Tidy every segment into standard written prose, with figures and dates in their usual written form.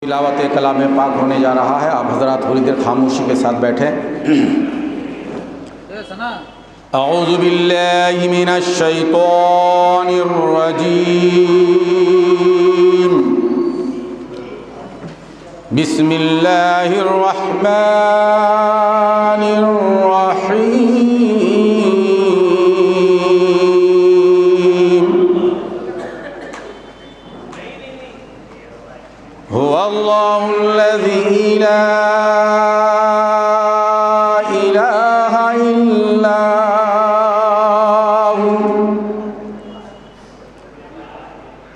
तिलावत कलाम पाक होने जा रहा है। आप हजरात थोड़ी देर खामोशी के साथ बैठें। अऊज़ु बिल्लाहि मिनश शैतानिर रजीम। बिस्मिल्लाहिर रहमानिर रहीम। हुवल्लाहुल्लज़ी ला इलाहा इल्ला हु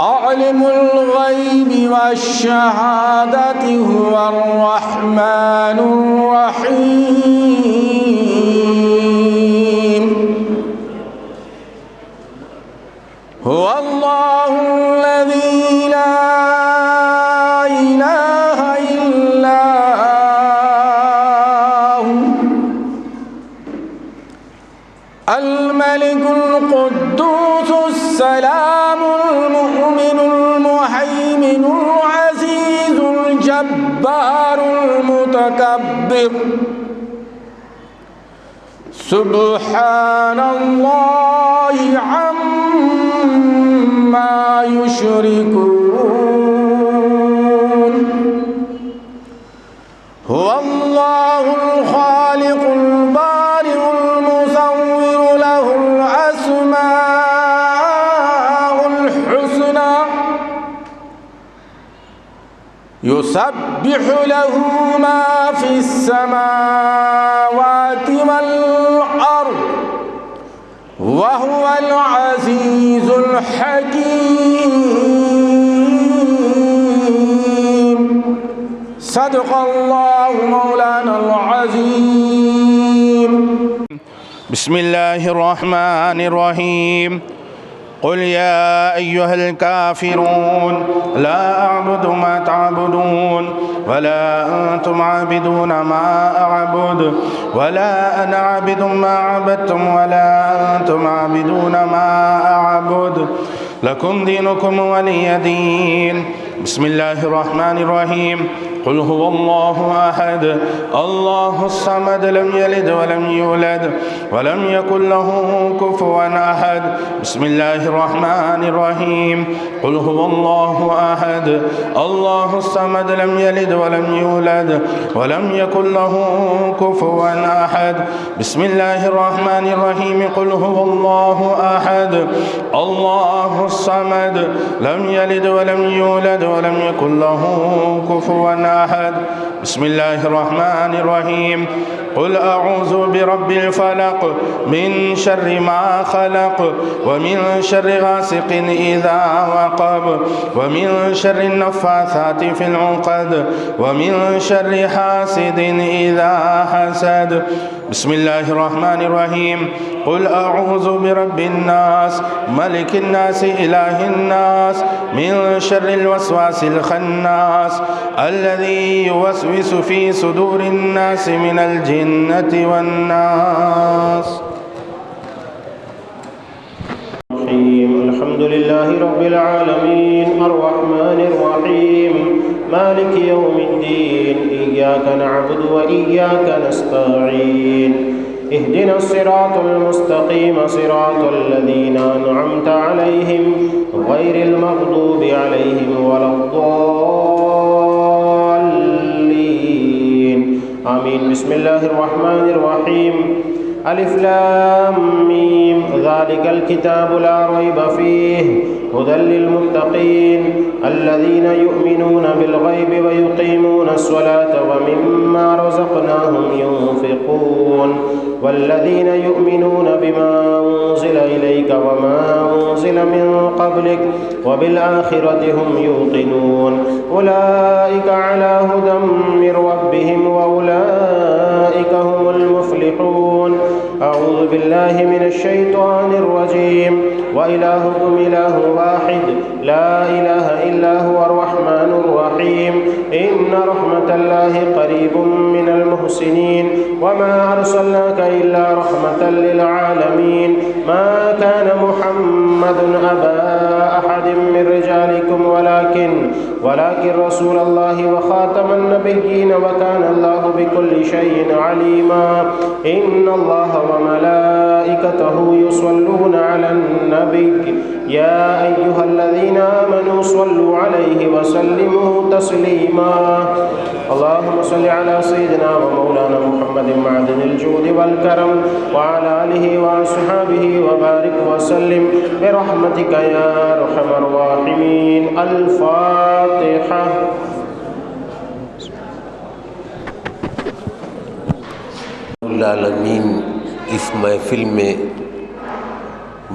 आलिमुल गैबि वश्शहादति हुवर रहमानुर रहीम। हुवल्लाहुल्लज़ी ला अल-मलिकुल कुद्दूसुस सलामुल मुअमिनुल मुहैमिनुल अज़ीज़ुल जब्बारुल मुतकब्बिर। सुब्हानल्लाहि अम्मा युश्रिकून। हुवल्लाहुल खालिकुल बारिउल मुसव्विरु लहुल अस्माउल हुस्ना युसब्बिहु लहु मा फिस समावाति वल अर्द व हुवल अज़ीज़ुल हकीम। सदक़ल्लाहु मौलानल अज़ीम। बिस्मिल्लाहिर रहमानिर रहीम। क़ुल या अय्युहल काफ़िरून ला अअबुदु मा तअबुदून वला अंतुम आबिदून मा अअबुदु वला अना आबिदुम मा अबदतुम वला अंतुम आबिदून मा अअबुदु लकुम दीनुकुम वलिय दीन। बिस्मिल्लाहिर रहमानिर रहीम। क़ुल हुवल्लाहु अहद अल्लाहुस समद लम यलिद वलम यूलद वलम यकुल लहू कुफुवन अहद। बिस्मिल्लाहिर रहमानिर रहीम। क़ुल हुवल्लाहु अहद अल्लाहुस समद लम यलिद वलम यूलद वलम यकुल लहू कुफुवन अहद। बिस्मिल्लाहिर रहमानिर रहीम। क़ुल हुवल्लाहु अहद अल्लाहुस समद लम यलिद वलम यूलद वलम यकुल लहू कुफुवन अहद। बिस्मिल्लाहिर रहमानिर रहीम। क़ुल अऊज़ु बिरब्बिल फ़लक़ मिन शर्रि मा ख़लक़ व मिन शर्रि गासिक़िन इज़ा वक़ब व मिन शर्रि नफ़्फ़ाथाति फ़िल उक़द व मिन शर्रि हासिदिन इज़ा हसद। बिस्मिल्लाहिर रहमानिर रहीम। क़ुल अऊज़ु बिरब्बिन नास मलिकिन नास इलाहिन नास मिन शर्रिल वस्वासिल ख़न्नास अल्लज़ी युवस्विसु फ़ी सुदूरिन नास मिनल जिन्नति वन नास। अल्हम्दुलिल्लाहि रब्बिल आलमीन अर्रहमानिर रहीम मालिकि यौमिद्दीन इय्याका नअबुदु व इय्याका नस्तईन इहदिनस सिरातल मुस्तक़ीम सिरातल लज़ीना अनअमता अलैहिम गैरिल मग़दूबि अलैहिम वलद्दाल्लीन आमीन। बिस्मिल्लाहिर रहमानिर रहीम। अलिफ लाम मीम ज़ालिकल किताबु ला रैब फ़ीहि हुदल लिल मुत्तक़ीन अल्लज़ीना युमिनूना बिल गैबि व युक़ीमूना अस्सलाता व मिम्मा रज़क़नाहुम युनफ़िक़ून वल्लज़ीना युमिनूना बिमा उन्ज़िला इलैका व मा उन्ज़िला मिन क़ब्लिक व बिल आख़िरति हुम युक़िनून उलाइका अला हुदम मिर रब्बिहिम व उलाइका हुमुल मुफ़्लिहून। अऊज़ु बिल्लाहि मिनश शैतानिर रजीम। व इलाहुकुम इलाहुन वाहिद ला इलाहा इल्ला हुवर रहमानुर रहीम। إن رحمة الله قريب من المحسنين وما أرسلناك إلا رحمة للعالمين ما كان محمد أبا أحد من رجالكم ولكن رسول الله وخاتم النبيين وكان الله بكل شيء عليما إن الله وملائكته يصلون على النبي يا أيها الذين آمنوا صلوا عليه وسلموا تسليما اللهم صل على سيدنا ومولانا محمد معدن الجود والكرم وعلى آله وأصحابه وبارك وسلم برحمتك يا أرحم الراحمين الفاتحة आलमीन इस महफिल में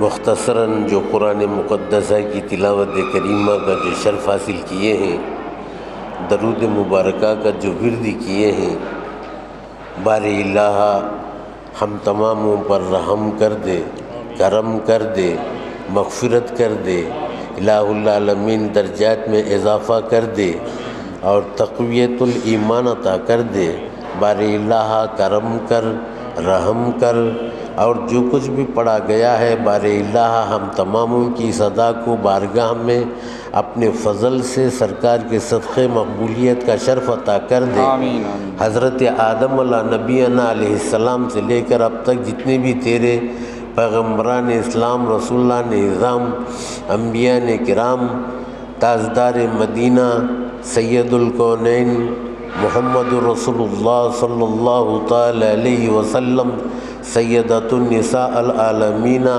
मुख्तसरन जो कुरान मुक़द्दसा की तिलावत करीमा का जो शर्फ हासिल किए हैं, दरूद मुबारका का जो विर्द किए हैं, बारे इलाह हम तमामों पर रहम कर दे, करम कर दे, मग़फ़िरत कर दे, इलाहुल आलमीन दर्जात में इजाफ़ा कर दे और तक़वियतुल ईमान अता कर दे। बारे इलाह करम कर, रहम कर और जो कुछ भी पढ़ा गया है बारे इलाह हम तमामों की सदा को बारगाह में अपने फ़ज़ल से सरकार के सदक़े मक़बूलियत का शर्फ़ अता कर दे। हज़रत आदम नबीना अलैहिस्सलाम से लेकर अब तक जितने भी तेरे पैगम्बरान इस्लाम रसूलुल्लाह निज़ाम अम्बिया ने किराम ताजदार मदीना सैयदुल कौनैन मुहम्मदुर रसूलुल्लाह सल्लल्लाहु तआला अलैहि वसल्लम सैयदतुन निसा अल आलमीना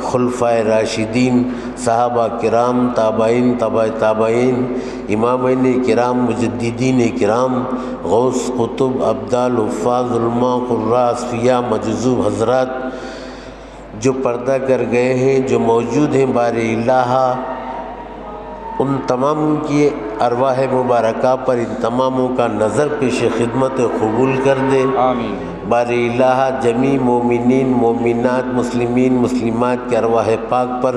खुलफ़ाए राशिदीन सहाबा किराम ताबाइन तबा ताबाइन इमामैन किराम मुजद्दिदीन किराम गौस कुतुब अब्दाल हुफ़ाज़ उलमा क़ुर्रा असफ़िया मजज़ूब हज़रात जो पर्दा कर गए हैं, जो मौजूद हैं, बारे इलाह उन तमाम की अरवाह मुबारका पर इन तमामों का नज़र पेश खिदमत कबूल कर दे। आमीन। बारे इलाह जमी मोमिनीन मोमिनात मुस्लिमीन मुस्लिमात के अरवाह पाक पर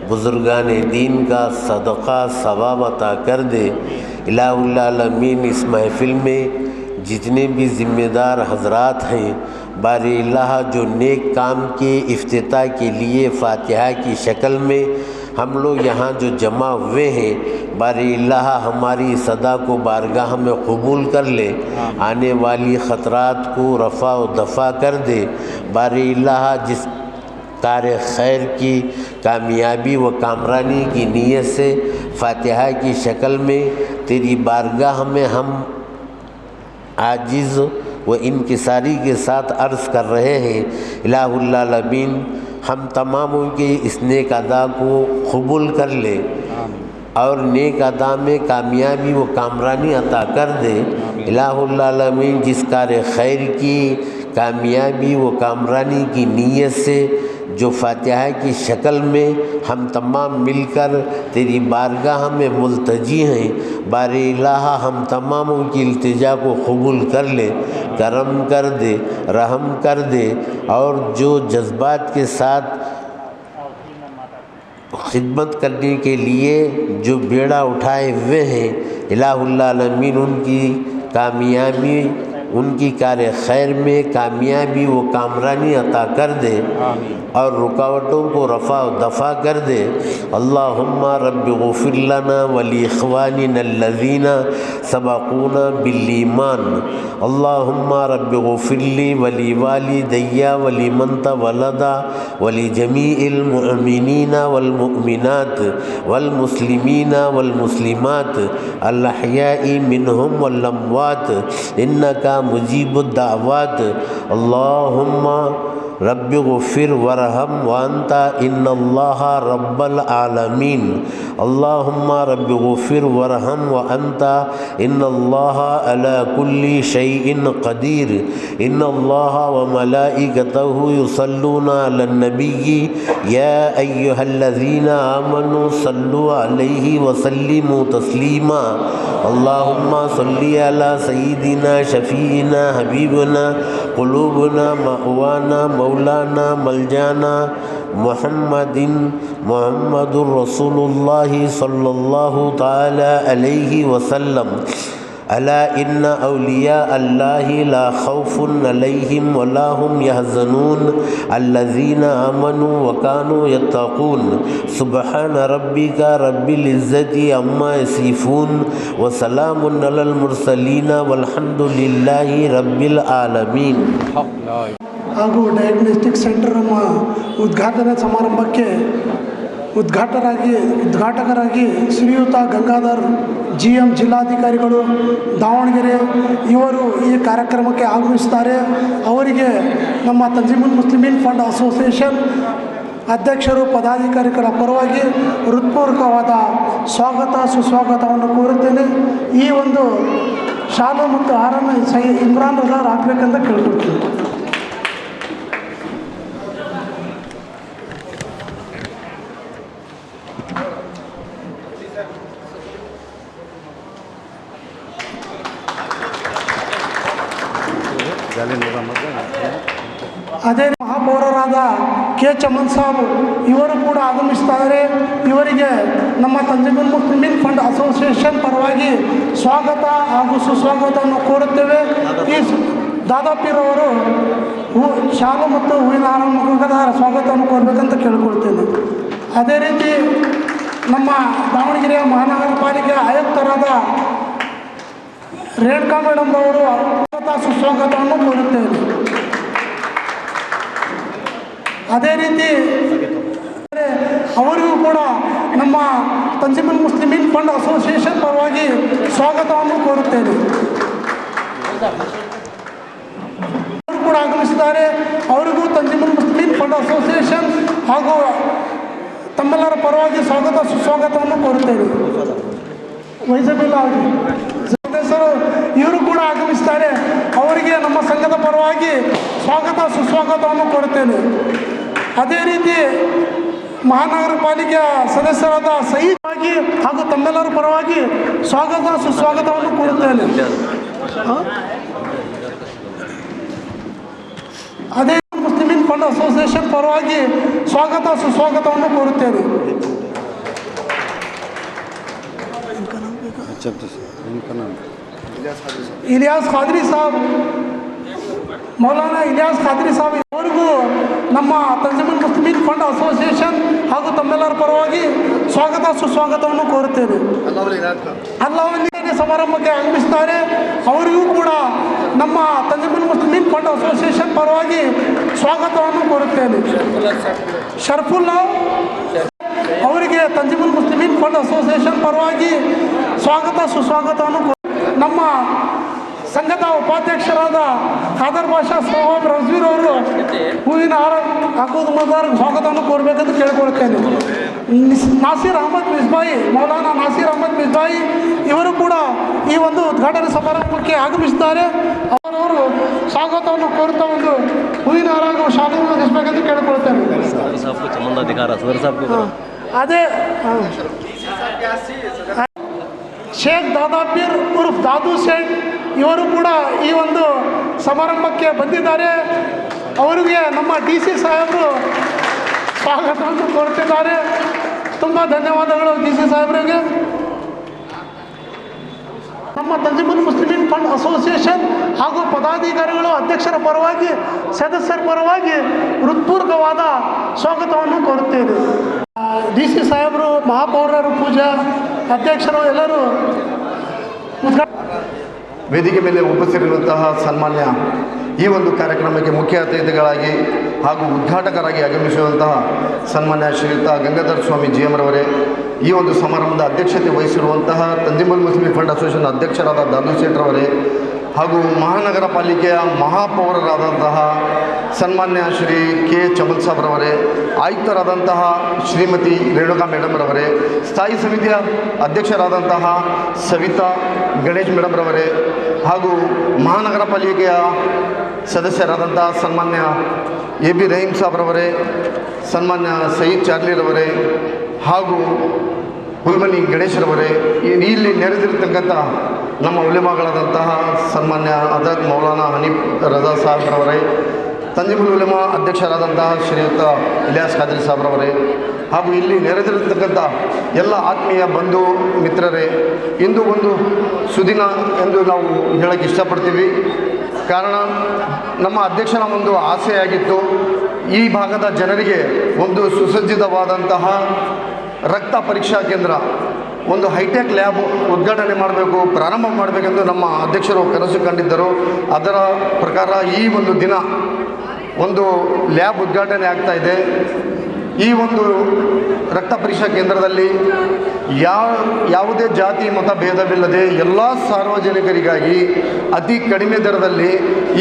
बुज़ुर्गान दीन का सदक़ा सवाब अता कर दे। इलाहुल आलमीन इस महफ़िल में जितने भी ज़िम्मेदार हज़रात हैं, बारे इलाह जो नेक काम के इफ्तिताह के लिए फ़ातिहा की शक्ल में हम लोग यहाँ जो जमा हुए हैं, बारे इलाह हमारी सदा को बारगाह में कबूल कर ले, आने वाली ख़तरात को रफ़ा व दफ़ा कर दे। बारे इलाह जिस कार्य खैर की कामयाबी व कामरानी की नीयत से फ़ातिहा की शक्ल में तेरी बारगाह में हम आजिज़ व इनकिसारी के साथ अर्ज़ कर रहे हैं, इलाहुल आलमीन हम तमामों के इस नेक अदा को कबूल कर ले और नेक अदा में कामयाबी व कामरानी अता कर दे। इलाहुल आलमीन जिस कार्य खैर की कामयाबी व कामरानी की नीयत से जो फ़ातिहा की शक्ल में हम तमाम मिलकर तेरी बारगाह में मुल्तजी हैं, बारे इलाह हम तमामों की इल्तिजा को कबूल कर ले, करम कर दे, रहम कर दे और जो जज्बात के साथ खिदमत करने के लिए जो बेड़ा उठाए हुए हैं, इलाहुल आलमीन उनकी कामयाबी उनकी कार्य खैर में कामयाबी व कामरानी अता कर दे और रुकावटों को रफ़ा व दफ़ा कर दे। अल्लाहुम्मा रब्बि ग़फ़िर लना व ली इख़वानिना अल्लज़ीना सबक़ूना बिल ईमान। अल्लाहुम्मा रब्बि ग़फ़िर ली व ली वालिदैया व लिमन तवलदा व ली जमीइल मुअमिनीना वल मुअमिनात वल मुस्लिमीना वल मुस्लिमात अल अहयाई मिनहुम वल अमवात इन्नका मुजीबुद दाअवात। अल्लाहुम्मा रब्बि ग़फ़िर वरहम व अंता इन्नल्लाहा रब्बल आलमीन। अल्लाहुम्मा रब्बि ग़फ़िर वरहम व अंता इन्नल्लाहा अला कुल्ली शैइन क़दीर। इन्नल्लाहा व मलाइकतहु युसल्लूना अलन नबिय्यि या अय्युहल्लज़ीना आमनू सल्लु अलैहि व सल्लिमू तस्लीमा। अल्लाहुम्मा सल्लि अला सय्यिदिना शफ़ीना हबीबना क़ुलूबना मअवाना मौलाना मलजाना मुहम्मदुर रसूलुल्लाह सल्लल्लाहु ताला अलैहि वसल्लम। अला इन्ना औलिया अल्लाहि ला खौफुन अलैहिम वला हुम यहज़नून अल्लज़ीना आमनू व कानू यत्तक़ून सुब्हान रब्बिका रब्बिल इज़्ज़ति अम्मा यसिफून व सलामुन अलल मुरसलीन वल्हम्दुलिल्लाहि रब्बिल आलमीन। ಹಾಗೂ ಡಯಾಗ್ನೋಸ್ಟಿಕ್ ಸೆಂಟರ್ ನಮ್ಮ ಉದ್ಘಾಟನಾ ಸಮಾರಂಭಕ್ಕೆ ಉದ್ಘಾಟಕರಾಗಿ ಶ್ರೀಯುತ ಗಂಗಾಧರ್ GM ಜಿಲ್ಲಾಧಿಕಾರಿಗಳು ದಾವಣಗೆರೆ ಇವರು ಈ ಕಾರ್ಯಕ್ರಮಕ್ಕೆ ಆಗಮಿಸುತ್ತಾರೆ. ಅವರಿಗೆ ನಮ್ಮ ತಂಜೀಮುಲ್ ಮುಸ್ಲಿಮೀನ್ ಫಂಡ್ ಅಸೋಸಿಯೇಷನ್ ಅಧ್ಯಕ್ಷರು ಪದಾಧಿಕಾರಿಗಳ ಪರವಾಗಿ ಹೃತ್ಪೂರ್ವಕವಾದ ಸುಸ್ವಾಗತವನ್ನು ಕೋರುತ್ತೇನೆ. ಈ ಒಂದು ಶಾಲು ಮತ್ತು ಹಾರನ್ನು ಇಮ್ರಾನ್ ರಜಾರ್ ಹಾಕಬೇಕಂತ ಕೇಳ್ಕೊಳ್ತೀನಿ. ಅದೇ ಮಹಾಪೌರರಾದ ಕೆ ಚಮನ್ ಸಾಬ್ ಇವರು ಕೂಡ ಆಗಮಿಸ್ತಾರೆ. ಇವರಿಗೆ ನಮ್ಮ ತಂಜೀಮುಲ್ ಮುಸ್ಲಿಮೀನ್ ಫಂಡ್ ಅಸೋಸಿಯೇಷನ್ ಪರವಾಗಿ ಸ್ವಾಗತ ಹಾಗೂ ಸುಸ್ವಾಗತವನ್ನು ಕೋರುತ್ತೇವೆ. ಈ ದಾದಾಪೀರವರು ಶಾಲು ಮತ್ತು ಹೂವಿನ ಹಾರ ಮುಖದ ಸ್ವಾಗತವನ್ನು ಕೋರಬೇಕಂತ ಕೇಳಿಕೊಳ್ತೇನೆ. ಅದೇ ರೀತಿ ನಮ್ಮ ದಾವಣಗೆರೆಯ ಮಹಾನಗರ ಪಾಲಿಕೆ ಆಯುಕ್ತರಾದ ರೇಣುಕಾ ಮೇಡಮ್ ಅವರು ಸುಸ್ವಾಗತವನ್ನು ಕೋರುತ್ತೇವೆ. ಅದೇ ರೀತಿ ಅವರಿಗೂ ಕೂಡ ನಮ್ಮ ತಂಜೀಮುಲ್ ಮುಸ್ಲಿಮೀನ್ ಫಂಡ್ ಅಸೋಸಿಯೇಷನ್ ಪರವಾಗಿ ಸ್ವಾಗತವನ್ನು ಕೋರುತ್ತೇನೆ. ಅವರು ಕೂಡ ಆಗಮಿಸಿದ್ದಾರೆ. ಅವರಿಗೂ ತಂಜೀಮುಲ್ ಮುಸ್ಲಿಮೀನ್ ಫಂಡ್ ಅಸೋಸಿಯೇಷನ್ ಹಾಗೂ ತಮ್ಮೆಲ್ಲರ ಪರವಾಗಿ ಸುಸ್ವಾಗತವನ್ನು ಕೋರುತ್ತೇನೆ. ವೈಸಬಿಲ್ಲ ಸದಸ್ಯರು ಇವರು ಕೂಡ ಆಗಮಿಸ್ತಾರೆ. ಅವರಿಗೆ ನಮ್ಮ ಸಂಘದ ಪರವಾಗಿ ಸುಸ್ವಾಗತವನ್ನು ಕೋರುತ್ತೇನೆ. ಅದೇ ರೀತಿ ಮಹಾನಗರ ಪಾಲಿಕೆಯ ಸದಸ್ಯರಾದ ಸಯೀದ್ ಆಗಿ ಹಾಗೂ ತಮ್ಮೆಲ್ಲರ ಪರವಾಗಿ ಸುಸ್ವಾಗತವನ್ನು ಕೋರುತ್ತೇನೆ. ಅದೇ ಮುಸ್ಲಿಮೀನ್ ಫಂಡ್ ಅಸೋಸಿಯೇಷನ್ ಪರವಾಗಿ ಸುಸ್ವಾಗತವನ್ನು ಕೋರುತ್ತೇನೆ. ಇಲಿಯಾಸ್ ಖಾದ್ರಿ ಸಾಬ್, ಮೌಲಾನಾ ಇಲಿಯಾಸ್ ಖಾದ್ರಿ ಸಾಬ್ ಅವರಿಗೂ ನಮ್ಮ ತಂಜೀಮುಲ್ ಮುಸ್ಲಿಮೀನ್ ಫಂಡ್ ಅಸೋಸಿಯೇಷನ್ ಹಾಗೂ ತಮ್ಮೆಲ್ಲರ ಪರವಾಗಿ ಸುಸ್ವಾಗತವನ್ನು ಕೋರುತ್ತೇನೆ. ಅಲ್ಲಾವಲ್ಲಿ ಸಮಾರಂಭಕ್ಕೆ ಆಗಮಿಸ್ತಾರೆ. ಅವರಿಗೂ ಕೂಡ ನಮ್ಮ ತಂಜೀಮುಲ್ ಮುಸ್ಲಿಮೀನ್ ಫಂಡ್ ಅಸೋಸಿಯೇಷನ್ ಪರವಾಗಿ ಸ್ವಾಗತವನ್ನು ಕೋರುತ್ತೇನೆ. ಶರ್ಫುಲ್ಲಾ ಅವರಿಗೆ ತಂಜೀಮುಲ್ ಮುಸ್ಲಿಮೀನ್ ಫಂಡ್ ಅಸೋಸಿಯೇಷನ್ ಪರವಾಗಿ ಸುಸ್ವಾಗತವನ್ನು ನಮ್ಮ ಸಂಘದ ಉಪಾಧ್ಯಕ್ಷರಾದ ಖಾದರ್ ಬಾಷಾ ಸೋಹಬ್ ರಜ್ವೀರ್ ಅವರು ಹೂವಿನ ಹಾರ ಹಾಕೋದು ಮೊದಲು ಸ್ವಾಗತವನ್ನು ಕೋರಬೇಕಂತ ಕೇಳಿಕೊಳ್ಳುತ್ತೇನೆ. ಮೌಲಾನಾ ನಾಸೀರ್ ಅಹಮದ್ ಮಿಸ್ಬಾಯಿ ಇವರು ಕೂಡ ಈ ಒಂದು ಉದ್ಘಾಟನಾ ಸಮಾರಂಭಕ್ಕೆ ಆಗಮಿಸಿದ್ದಾರೆ. ಅವರವರು ಸ್ವಾಗತವನ್ನು ಕೋರುತ್ತಾ ಒಂದು ಹೂವಿನ ಹಾರ ಹಾಗೂ ಶಾಲೆಯನ್ನು ನಡೆಸಬೇಕಂತ ಕೇಳಿಕೊಳ್ಳುತ್ತೇನೆ. ಅದೇ ಶೇಖ್ ದಾದಾಪೀರ್ ಉರ್ಫ್ ದಾದು ಶೇಖ್ ಇವರು ಕೂಡ ಈ ಒಂದು ಸಮಾರಂಭಕ್ಕೆ ಬಂದಿದ್ದಾರೆ. ಅವರಿಗೆ ನಮ್ಮ DC ಸಾಹೇಬರು ಸ್ವಾಗತವನ್ನು ಕೋರುತ್ತಿದ್ದಾರೆ. ತುಂಬ ಧನ್ಯವಾದಗಳು DC ಸಾಹೇಬರಿಗೆ. ನಮ್ಮ ತಂಜೀಮುಲ್ ಮುಸ್ಲಿಮೀನ್ ಫಂಡ್ ಅಸೋಸಿಯೇಷನ್ ಹಾಗೂ ಪದಾಧಿಕಾರಿಗಳು ಅಧ್ಯಕ್ಷರ ಪರವಾಗಿ ಸದಸ್ಯರ ಪರವಾಗಿ ಹೃತ್ಪೂರ್ವಕವಾದ ಸ್ವಾಗತವನ್ನು ಕೋರುತ್ತೇವೆ. DC ಸಾಹೇಬರು, ಮಹಾಪೌರರು, ಪೂಜಾ ಅಧ್ಯಕ್ಷರು ಎಲ್ಲರೂ ವೇದಿಕೆ ಮೇಲೆ ಉಪಸ್ಥಿತಿರುವಂತಹ ಸನ್ಮಾನ್ಯ ಈ ಒಂದು ಕಾರ್ಯಕ್ರಮಕ್ಕೆ ಮುಖ್ಯ ಅತಿಥಿಗಳಾಗಿ ಹಾಗೂ ಉದ್ಘಾಟಕರಾಗಿ ಆಗಮಿಸುವಂತಹ ಸನ್ಮಾನ್ಯ ಶ್ರೀಯುತ ಗಂಗಾಧರ್ ಸ್ವಾಮಿ GM ರವರೇ, ಈ ಒಂದು ಸಮಾರಂಭದ ಅಧ್ಯಕ್ಷತೆ ವಹಿಸಿರುವಂತಹ ತಂಜೀಮುಲ್ ಮುಸ್ಲಿಮೀನ್ ಫಂಡ್ ಅಸೋಸಿಯೇಷನ್ ಅಧ್ಯಕ್ಷರಾದ ದಾದು ಸೇಠ್ ರವರೇ ಹಾಗೂ ಮಹಾನಗರ ಪಾಲಿಕೆಯ ಮಹಾಪೌರರಾದಂತಹ ಸನ್ಮಾನ್ಯ ಶ್ರೀ ಕೆ ಚಮನ್ ಸಾಬ್ ರವರೇ, ಆಯುಕ್ತರಾದಂತಹ ಶ್ರೀಮತಿ ರೇಣುಕಾ ಮೇಡಮ್ ರವರೇ, ಸ್ಥಾಯಿ ಸಮಿತಿಯ ಅಧ್ಯಕ್ಷರಾದಂತಹ ಸವಿತಾ ಗಣೇಶ್ ಮೇಡಮ್ ರವರೇ ಹಾಗೂ ಮಹಾನಗರ ಪಾಲಿಕೆಯ ಸದಸ್ಯರಾದಂತಹ ಸನ್ಮಾನ್ಯ AB ರಹೀಂ ಸಾಬ್ ರವರೇ, ಸನ್ಮಾನ್ಯ ಸಯೀದ್ ಚಾರ್ಲಿರವರೇ ಹಾಗೂ ಹುಲ್ಮನಿ ಗಣೇಶ್ರವರೇ, ಇಲ್ಲಿ ನೆರೆದಿರತಕ್ಕಂಥ ನಮ್ಮ ಉಲೆಮಾಗಳಾದಂತಹ ಸನ್ಮಾನ್ಯ ಹಜರತ್ ಮೌಲಾನಾ ಹನೀಫ್ ರಜಾ ಸಾಹೇಬ್ರವರೇ, ತಂಜೀಮುಲ್ ಉಲೆಮಾ ಅಧ್ಯಕ್ಷರಾದಂತಹ ಶ್ರೀಯುತ ಇಲಿಯಾಸ್ ಖಾದ್ರಿ ಸಾಹೇಬ್ರವರೇ, ಹಾಗೂ ಇಲ್ಲಿ ನೆರೆದಿರತಕ್ಕಂಥ ಎಲ್ಲ ಆತ್ಮೀಯ ಬಂಧು ಮಿತ್ರರೇ, ಇಂದು ಒಂದು ಸುದಿನ ಎಂದು ನಾವು ಹೇಳೋಕ್ಕೆ ಇಷ್ಟಪಡ್ತೀವಿ. ಕಾರಣ ನಮ್ಮ ಅಧ್ಯಕ್ಷನ ಒಂದು ಆಸೆಯಾಗಿತ್ತು, ಈ ಭಾಗದ ಜನರಿಗೆ ಒಂದು ಸುಸಜ್ಜಿತವಾದಂತಹ ರಕ್ತ ಪರೀಕ್ಷಾ ಕೇಂದ್ರ, ಒಂದು ಹೈಟೆಕ್ ಲ್ಯಾಬ್ ಉದ್ಘಾಟನೆ ಮಾಡಬೇಕು, ಪ್ರಾರಂಭ ಮಾಡಬೇಕೆಂದು ನಮ್ಮ ಅಧ್ಯಕ್ಷರು ಕನಸು ಕಂಡಿದ್ದರು. ಅದರ ಪ್ರಕಾರ ಈ ಒಂದು ದಿನ ಒಂದು ಲ್ಯಾಬ್ ಉದ್ಘಾಟನೆ ಆಗ್ತಾ ಇದೆ. ಈ ಒಂದು ರಕ್ತ ಪರೀಕ್ಷಾ ಕೇಂದ್ರದಲ್ಲಿ ಯಾವುದೇ ಜಾತಿ ಮತ ಭೇದವಿಲ್ಲದೆ ಎಲ್ಲ ಸಾರ್ವಜನಿಕರಿಗಾಗಿ ಅತಿ ಕಡಿಮೆ ದರದಲ್ಲಿ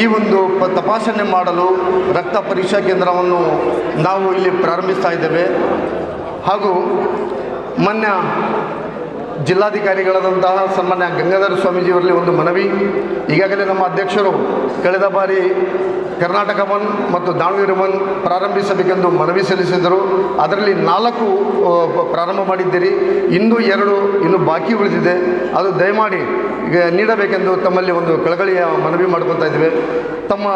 ಈ ಒಂದು ತಪಾಸಣೆ ಮಾಡಲು ರಕ್ತ ಪರೀಕ್ಷಾ ಕೇಂದ್ರವನ್ನು ನಾವು ಇಲ್ಲಿ ಪ್ರಾರಂಭಿಸ್ತಾ ಇದ್ದೇವೆ. ಹಾಗೂ ಮಾನ್ಯ ಜಿಲ್ಲಾಧಿಕಾರಿಗಳಾದಂತಹ ಸನ್ಮಾನ್ಯ ಗಂಗಾಧರ ಸ್ವಾಮೀಜಿಯವರಲ್ಲಿ ಒಂದು ಮನವಿ. ಈಗಾಗಲೇ ನಮ್ಮ ಅಧ್ಯಕ್ಷರು ಕಳೆದ ಬಾರಿ ಕರ್ನಾಟಕ 1 ಮತ್ತು ದಾವಣಗೆರೆ 1 ಪ್ರಾರಂಭಿಸಬೇಕೆಂದು ಮನವಿ ಸಲ್ಲಿಸಿದರು. ಅದರಲ್ಲಿ 4 ಪ್ರಾರಂಭ ಮಾಡಿದ್ದೀರಿ, ಇನ್ನೂ 2 ಬಾಕಿ ಉಳಿದಿದೆ. ಅದು ದಯಮಾಡಿ ಈಗ ನೀಡಬೇಕೆಂದು ತಮ್ಮಲ್ಲಿ ಒಂದು ಕಳಕಳಿಯ ಮನವಿ ಮಾಡ್ಕೊತಾ ಇದ್ದೇವೆ. ತಮ್ಮ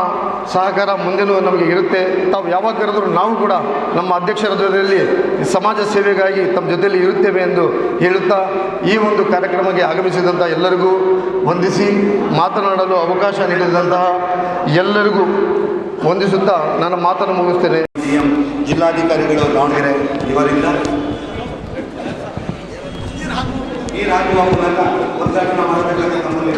ಸಹಕಾರ ಮುಂದೆನೂ ನಮಗೆ ಇರುತ್ತೆ. ತಾವು ಯಾವಾಗ ಕರೆದರೂ ನಾವು ಕೂಡ ನಮ್ಮ ಅಧ್ಯಕ್ಷರ ಜೊತೆಯಲ್ಲಿ ಸಮಾಜ ಸೇವೆಗಾಗಿ ತಮ್ಮ ಜೊತೆಯಲ್ಲಿ ಇರುತ್ತೇವೆ ಎಂದು ಹೇಳುತ್ತಾ ಈ ಒಂದು ಕಾರ್ಯಕ್ರಮಕ್ಕೆ ಆಗಮಿಸಿದಂಥ ಎಲ್ಲರಿಗೂ ವಂದಿಸಿ ಮಾತನಾಡಲು ಅವಕಾಶ ನೀಡಿದಂತಹ ಎಲ್ಲರಿಗೂ ವಂದಿಸುತ್ತಾ ನನ್ನ ಮಾತನ್ನು ಮುಗಿಸ್ತೇನೆ. ಜಿಲ್ಲಾಧಿಕಾರಿಗಳು ದಾವಣಗೆರೆ ಇವರಿಂದ ನೀರು ಹಾಕುವ ಮೂಲಕ ಉದ್ಘಾಟನೆ ಮಾಡಬೇಕಾದ ನಮ್ಮಲ್ಲಿ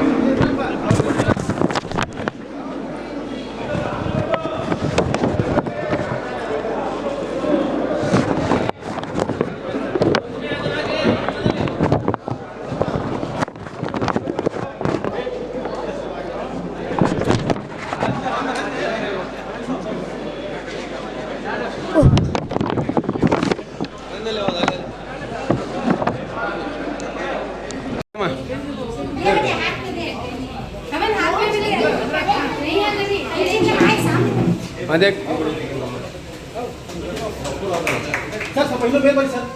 ಅದೇ ಸರ್ ಸ್ವಲ್ಪ ಇನ್ನೂ ಬೇಗ ಬನ್ನಿ ಸರ್.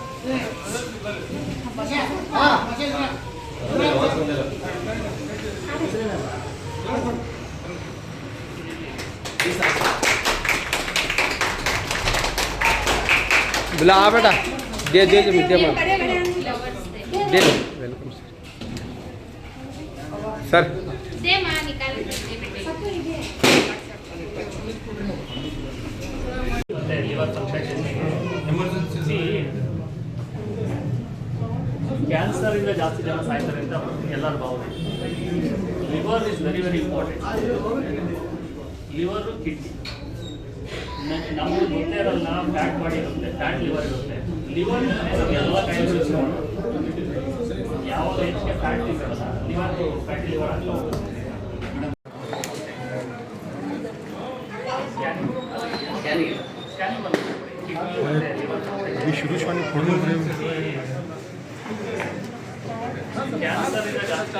बुला बेटा दे दे विद्या दे वेलकम सर दे मां निकाल दे ಎಮರ್ಜೆನ್ಸಿ ಕ್ಯಾನ್ಸರ್ ಇಂದ ಜಾಸ್ತಿ ಜನ ಸಾಯ್ತಾರೆ ಅಂತ ಎಲ್ಲರ ಭಾವನೆ. Liver is very very important. Liver kidney ನಮಗೆ ಗೊತ್ತೇ ಇರಲ್ಲ. ಫ್ಯಾಟ್ ಬಾಡಿ ಇರುತ್ತೆ, ಫ್ಯಾಟ್ ಲಿವರ್ ಇರುತ್ತೆ. ಲಿವರ್ ಎಲ್ಲ ಕಾಯಿಲೆ ಯೂಸ್ ಮಾಡೋದು. ಯಾವ ರೇಟ್ಗೆ ಫ್ಯಾಟ್ ಇರಲ್ಲ, ಲಿವರ್ ಫ್ಯಾಟಿ ಲಿವರ್ ಅಂತ ಹೋಗುತ್ತೆ. शुरू फोन ಕ್ಯಾನ್ಸರ್ ಇಂದ ಜಾಸ್ತಿ